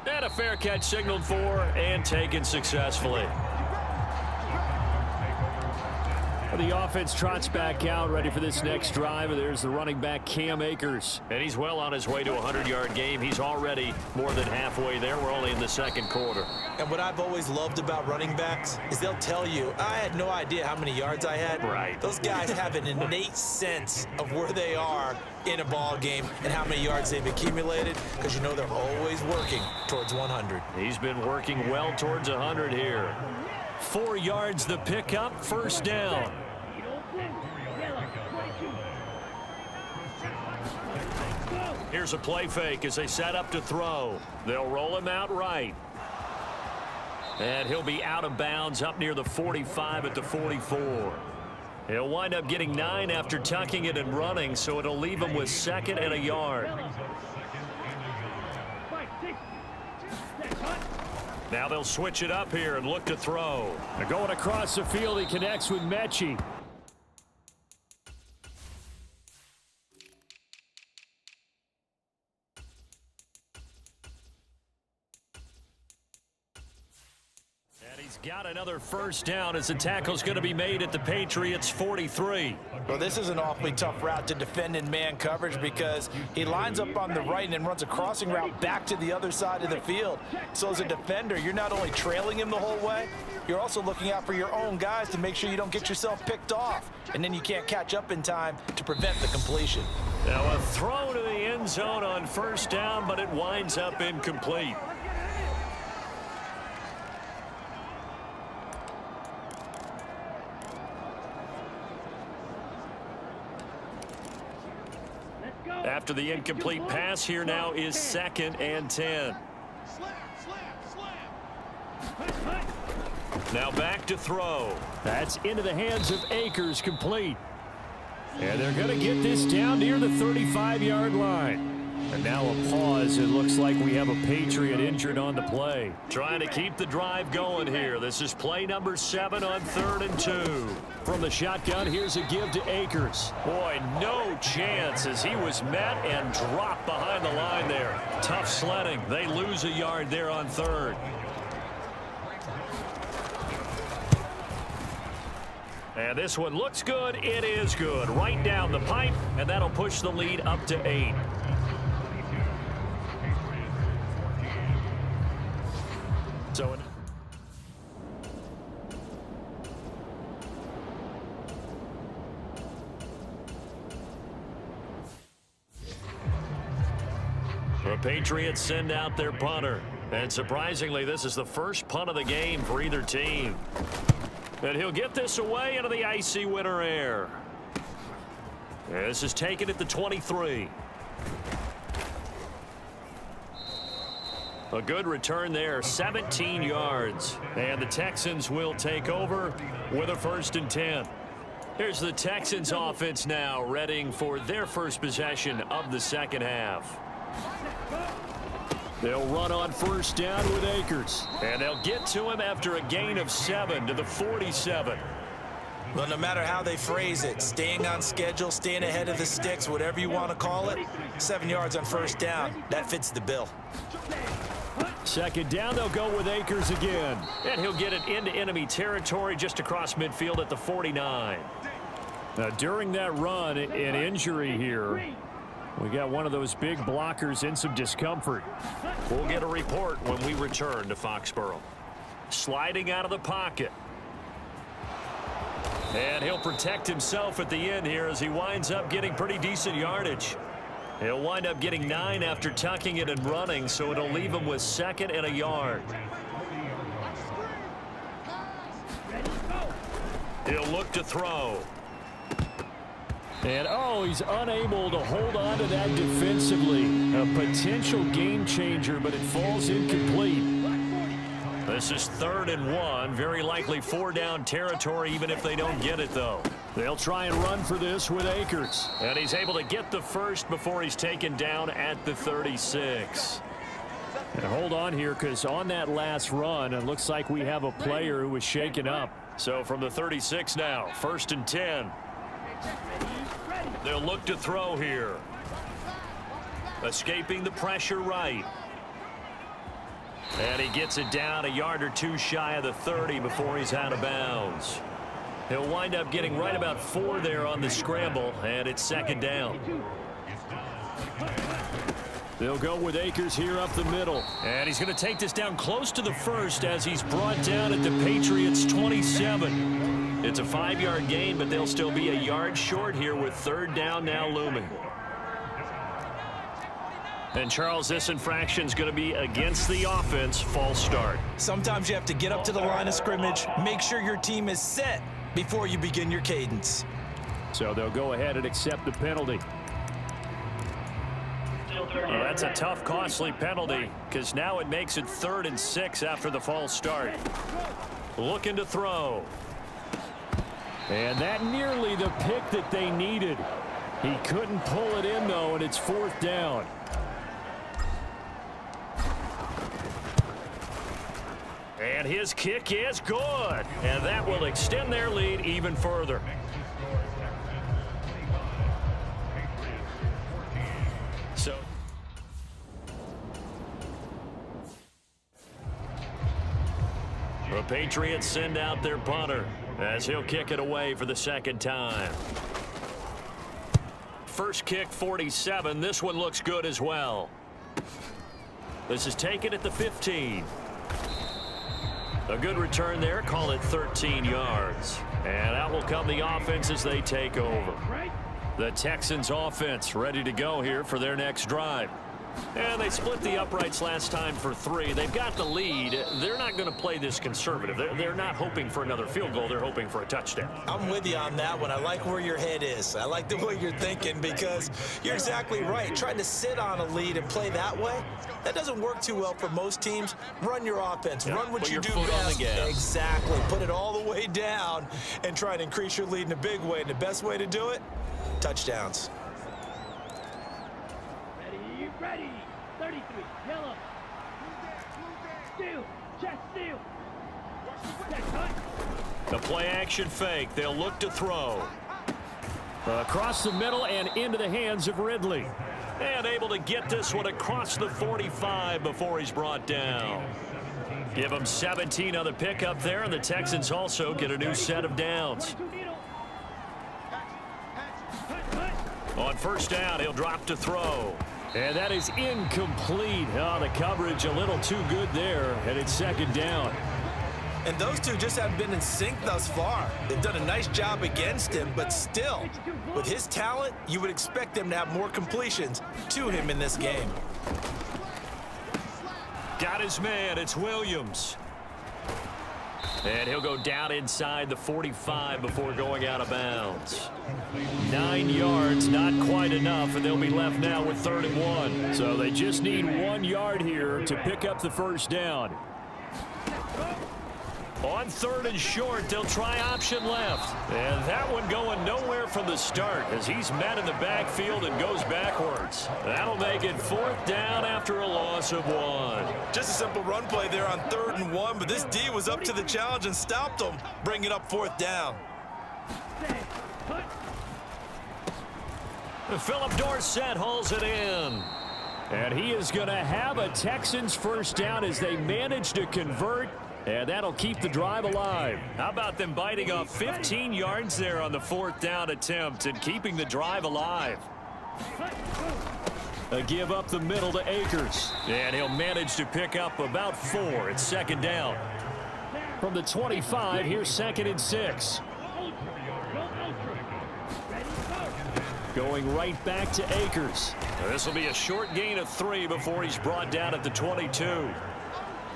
And a fair catch signaled for and taken successfully. The offense trots back out, ready for this next drive. There's the running back, Cam Akers. And he's well on his way to a 100-yard game. He's already more than halfway there. We're only in the second quarter. And what I've always loved about running backs is they'll tell you, I had no idea how many yards I had. Right. Those guys have an innate sense of where they are in a ball game and how many yards they've accumulated, because you know they're always working towards 100. He's been working well towards 100 here. 4 yards the pickup, first down. Here's a play fake as they set up to throw. They'll roll him out right. And he'll be out of bounds up near the 45 at the 44. He'll wind up getting 9 after tucking it and running, so it'll leave him with 2nd and a yard. Now they'll switch it up here and look to throw. They're going across the field. He connects with Mechie. He's got another first down as the tackle's going to be made at the Patriots' 43. Well, this is an awfully tough route to defend in man coverage because he lines up on the right and then runs a crossing route back to the other side of the field. So as a defender, you're not only trailing him the whole way, you're also looking out for your own guys to make sure you don't get yourself picked off. And then you can't catch up in time to prevent the completion. Now a throw to the end zone on first down, but it winds up incomplete. After the incomplete pass, here now is 2nd and 10. Now back to throw. That's into the hands of Akers, complete. And they're going to get this down near the 35-yard line. And now a pause. It looks like we have a Patriot injured on the play. Trying to keep the drive going here. This is play number 7 on 3rd and 2. From the shotgun, here's a give to Akers. Boy, no chance as he was met and dropped behind the line there. Tough sledding. They lose a yard there on 3rd. And this one looks good. It is good. Right down the pipe, and that'll push the lead up to 8. So the Patriots send out their punter. And surprisingly, this is the first punt of the game for either team. And he'll get this away into the icy winter air. This is taken at the 23. A good return there, 17 yards. And the Texans will take over with a 1st and 10. Here's the Texans offense now, readying for their first possession of the second half. They'll run on first down with Akers. And they'll get to him after a gain of 7 to the 47. Well, no matter how they phrase it, staying on schedule, staying ahead of the sticks, whatever you want to call it, 7 yards on first down, that fits the bill. 2nd down, they'll go with Akers again. And he'll get it into enemy territory just across midfield at the 49. Now, during that run, an injury here. We got one of those big blockers in some discomfort. We'll get a report when we return to Foxborough. Sliding out of the pocket. And he'll protect himself at the end here as he winds up getting pretty decent yardage. He'll wind up getting 9 after tucking it and running, so it'll leave him with 2nd and a yard. He'll look to throw. And, he's unable to hold on to that defensively. A potential game changer, but it falls incomplete. This is 3rd and 1. Very likely 4-down territory, even if they don't get it, though. They'll try and run for this with Akers. And he's able to get the first before he's taken down at the 36. And hold on here, because on that last run, it looks like we have a player who was shaken up. So from the 36 now, 1st and 10. They'll look to throw here. Escaping the pressure right. And he gets it down a yard or 2 shy of the 30 before he's out of bounds. He'll wind up getting right about 4 there on the scramble, and it's 2nd down. They'll go with Akers here up the middle. And he's going to take this down close to the 1st as he's brought down at the Patriots' 27. It's a 5-yard gain, but they'll still be a yard short here with 3rd down now looming. And, Charles, this infraction's going to be against the offense. False start. Sometimes you have to get up to the line of scrimmage, make sure your team is set before you begin your cadence. So they'll go ahead and accept the penalty. Well, that's a tough, costly penalty because now it makes it 3rd and 6 after the false start. Looking to throw. And that nearly the pick that they needed. He couldn't pull it in, though, and it's 4th down. And his kick is good. And that will extend their lead even further. So the Patriots send out their punter as he'll kick it away for the second time. First kick, 47. This one looks good as well. This is taken at the 15. A good return there. Call it 13 yards. And out will come the offense as they take over. The Texans offense ready to go here for their next drive. And they split the uprights last time for 3. They've got the lead. They're not going to play this conservative. They're not hoping for another field goal. They're hoping for a touchdown. I'm with you on that one. I like where your head is. I like the way you're thinking because you're exactly right. Trying to sit on a lead and play that way, that doesn't work too well for most teams. Run your offense. Yeah, run what put you your do foot on best. the gas. Exactly. Put it all the way down and try and increase your lead in a big way. And the best way to do it, touchdowns. Ready. 33. Yellow. Steal. Check steal. Check cut. The play action fake. They'll look to throw. Across the middle and into the hands of Ridley. And able to get this one across the 45 before he's brought down. Give him 17 on the pickup there, and the Texans also get a new set of downs. On first down, he'll drop to throw. And that is incomplete. Oh, the coverage a little too good there, and it's second down. And those two just haven't been in sync thus far. They've done a nice job against him, but still, with his talent, you would expect them to have more completions to him in this game. Got his man. It's Williams. And he'll go down inside the 45 before going out of bounds. 9 yards, not quite enough, and they'll be left now with 3rd and 1. So they just need 1 yard here to pick up the first down. On 3rd and short, they'll try option left. And that one going nowhere from the start as he's met in the backfield and goes backwards. That'll make it 4th down after a loss of 1. Just a simple run play there on 3rd and 1, but this D was up to the challenge and stopped him, bringing up 4th down. Philip Dorsett hauls it in. And he is going to have a Texans first down as they manage to convert. And that'll keep the drive alive. How about them biting off 15 yards there on the 4th down attempt and keeping the drive alive? A give up the middle to Akers. And he'll manage to pick up about 4. It's 2nd down. From the 25, here's 2nd and 6. Going right back to Akers. This will be a short gain of 3 before he's brought down at the 22.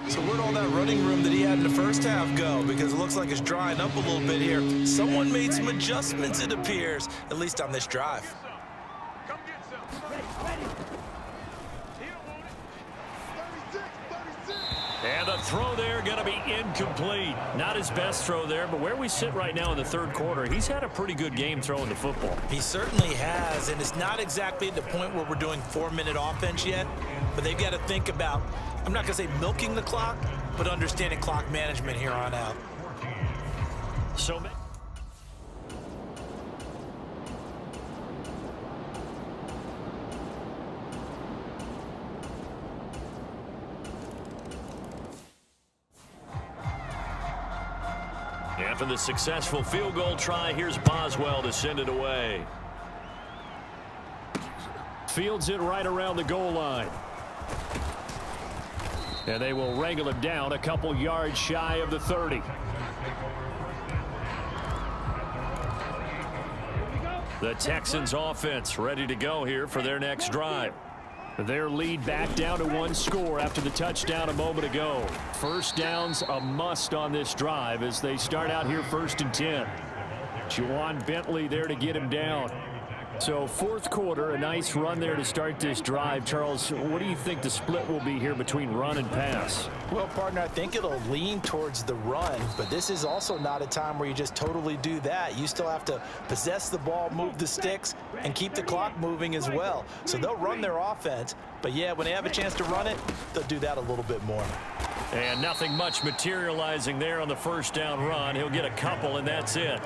So where'd all that running room that he had in the first half go? Because it looks like it's drying up a little bit here. Someone made some adjustments, it appears, at least on this drive. Come get some. And the throw there going to be incomplete. Not his best throw there, but where we sit right now in the 3rd quarter, he's had a pretty good game throwing the football. He certainly has, and it's not exactly at the point where we're doing 4-minute offense yet, but they've got to think about, I'm not going to say milking the clock, but understanding clock management here on out. So after the successful field goal try, here's Boswell to send it away. Fields it right around the goal line. And they will wrangle him down a couple yards shy of the 30. The Texans offense ready to go here for their next drive. Their lead back down to 1 score after the touchdown a moment ago. First down's a must on this drive as they start out here 1st and 10. Juwan Bentley there to get him down. So 4th quarter, a nice run there to start this drive. Charles, what do you think the split will be here between run and pass? Well, partner, I think it'll lean towards the run, but this is also not a time where you just totally do that. You still have to possess the ball, move the sticks, and keep the clock moving as well. So they'll run their offense, but yeah, when they have a chance to run it, they'll do that a little bit more. And nothing much materializing there on the first down run. He'll get a couple, and that's it.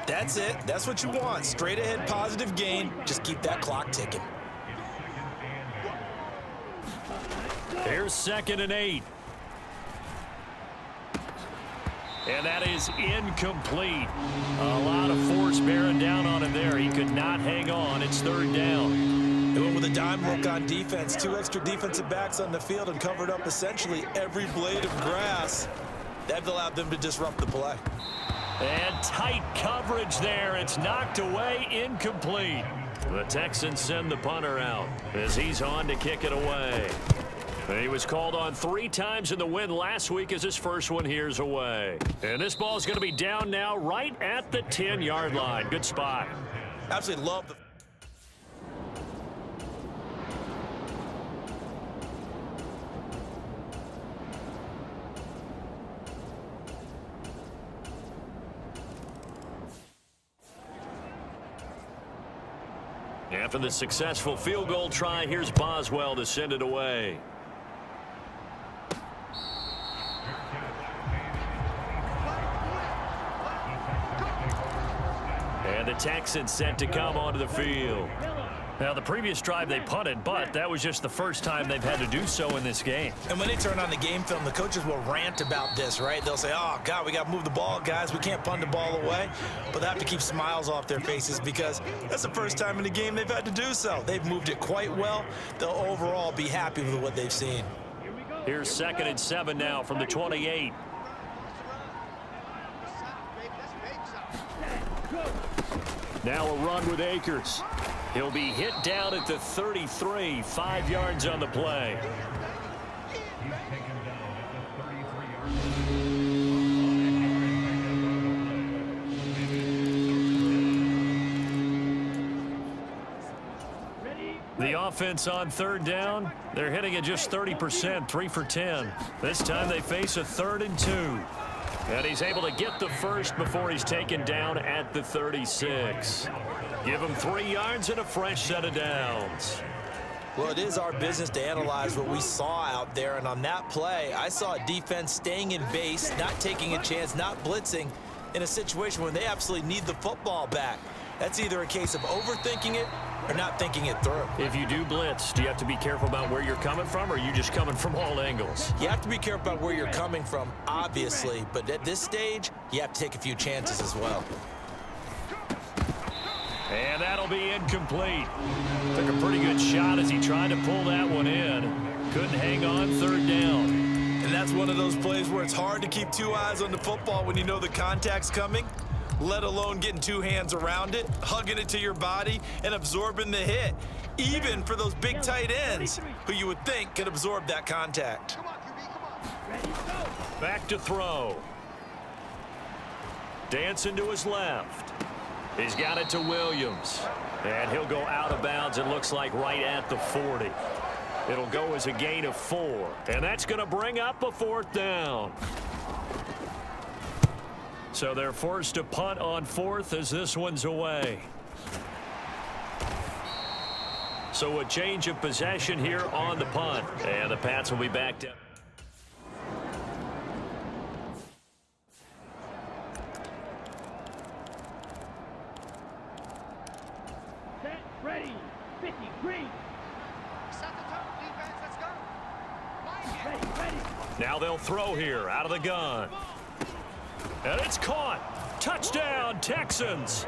That's it. That's what you want. Straight ahead positive gain. Just keep that clock ticking. Here's 2nd and 8. And that is incomplete. A lot of force bearing down on him there. He could not hang on. It's 3rd down. They went with a dime look on defense. 2 extra defensive backs on the field and covered up essentially every blade of grass. That allowed them to disrupt the play. And tight coverage there. It's knocked away, incomplete. The Texans send the punter out as he's on to kick it away. He was called on 3 times in the win last week as his first one here's away. And this ball is going to be down now right at the 10-yard line. Good spot. Absolutely love the... After the successful field goal try, here's Boswell to send it away. And the Texans set to come onto the field. Now, the previous drive they punted, but that was just the first time they've had to do so in this game. And when they turn on the game film, the coaches will rant about this, right? They'll say, oh, God, we got to move the ball, guys. We can't punt the ball away. But they have to keep smiles off their faces because that's the first time in the game they've had to do so. They've moved it quite well. They'll overall be happy with what they've seen. Here's 2nd and 7 now from the 28. Now a run with Akers. He'll be hit down at the 33, 5 yards on the play. The offense on 3rd down, they're hitting at just 30%, 3 for 10. This time they face a 3rd and 2. And he's able to get the first before he's taken down at the 36. Give him 3 yards and a fresh set of downs. Well, it is our business to analyze what we saw out there. And on that play, I saw a defense staying in base, not taking a chance, not blitzing in a situation where they absolutely need the football back. That's either a case of overthinking it or not thinking it through. If you do blitz, do you have to be careful about where you're coming from, or are you just coming from all angles? You have to be careful about where you're coming from, obviously. But at this stage, you have to take a few chances as well. And that'll be incomplete. Took a pretty good shot as he tried to pull that one in. Couldn't hang on 3rd down. And that's one of those plays where it's hard to keep 2 eyes on the football when you know the contact's coming, let alone getting 2 hands around it, hugging it to your body, and absorbing the hit, even for those big tight ends who you would think could absorb that contact. Back to throw. Dancing to his left. He's got it to Williams. And he'll go out of bounds, it looks like right at the 40. It'll go as a gain of 4. And that's going to bring up a 4th down. So they're forced to punt on 4th as this one's away. So a change of possession here on the punt. And the Pats will be back down. Set, ready, 50, green. Set the tone, defense, let's go. Ready, ready. Now they'll throw here out of the gun. And it's caught. Touchdown, Texans.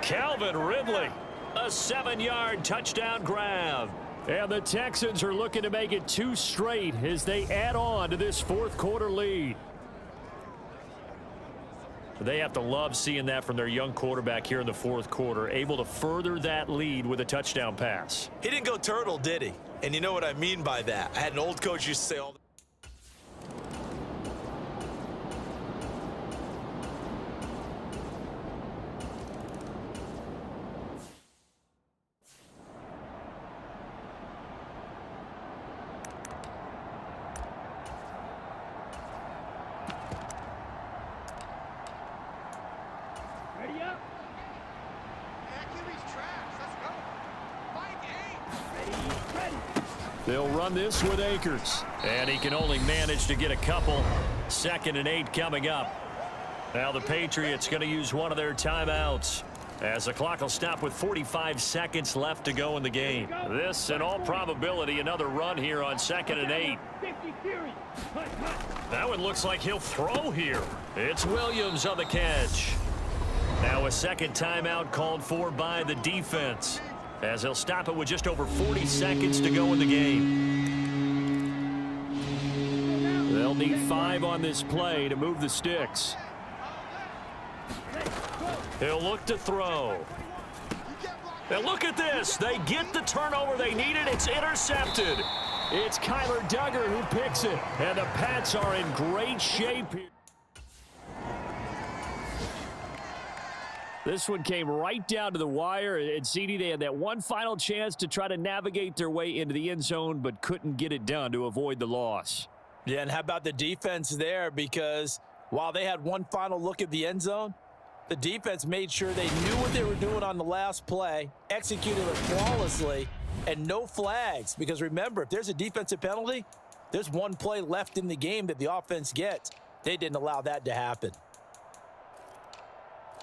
Calvin Ridley, a 7-yard touchdown grab. And the Texans are looking to make it 2 straight as they add on to this 4th quarter lead. They have to love seeing that from their young quarterback here in the 4th quarter, able to further that lead with a touchdown pass. He didn't go turtle, did he? And you know what I mean by that. I had an old coach used to say all the Ready up. QB's trash, let's go. 5-8. Ready, ready. They'll run this with Akers. And he can only manage to get a couple. 2nd and 8 coming up. Now the Patriots going to use one of their timeouts, as the clock will stop with 45 seconds left to go in the game. This, in all probability, another run here on 2nd and 8. That one looks like he'll throw here. It's Williams on the catch. Now a second timeout called for by the defense, as they'll stop it with just over 40 seconds to go in the game. They'll need 5 on this play to move the sticks. He'll look to throw. And look at this. They get the turnover they needed. It's intercepted. It's Kyler Duggar who picks it. And the Pats are in great shape here. This one came right down to the wire. And CD, they had that one final chance to try to navigate their way into the end zone, but couldn't get it done to avoid the loss. Yeah, and how about the defense there? Because while they had one final look at the end zone, the defense made sure they knew what they were doing on the last play, executed it flawlessly, and no flags. Because remember, if there's a defensive penalty, there's one play left in the game that the offense gets. They didn't allow that to happen.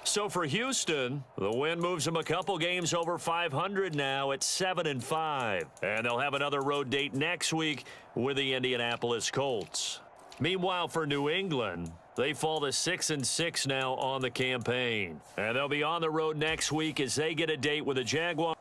So for Houston, the win moves them a couple games over 500 now at 7-5. And they'll have another road date next week with the Indianapolis Colts. Meanwhile, for New England, they fall to 6-6 now on the campaign. And they'll be on the road next week as they get a date with the Jaguars.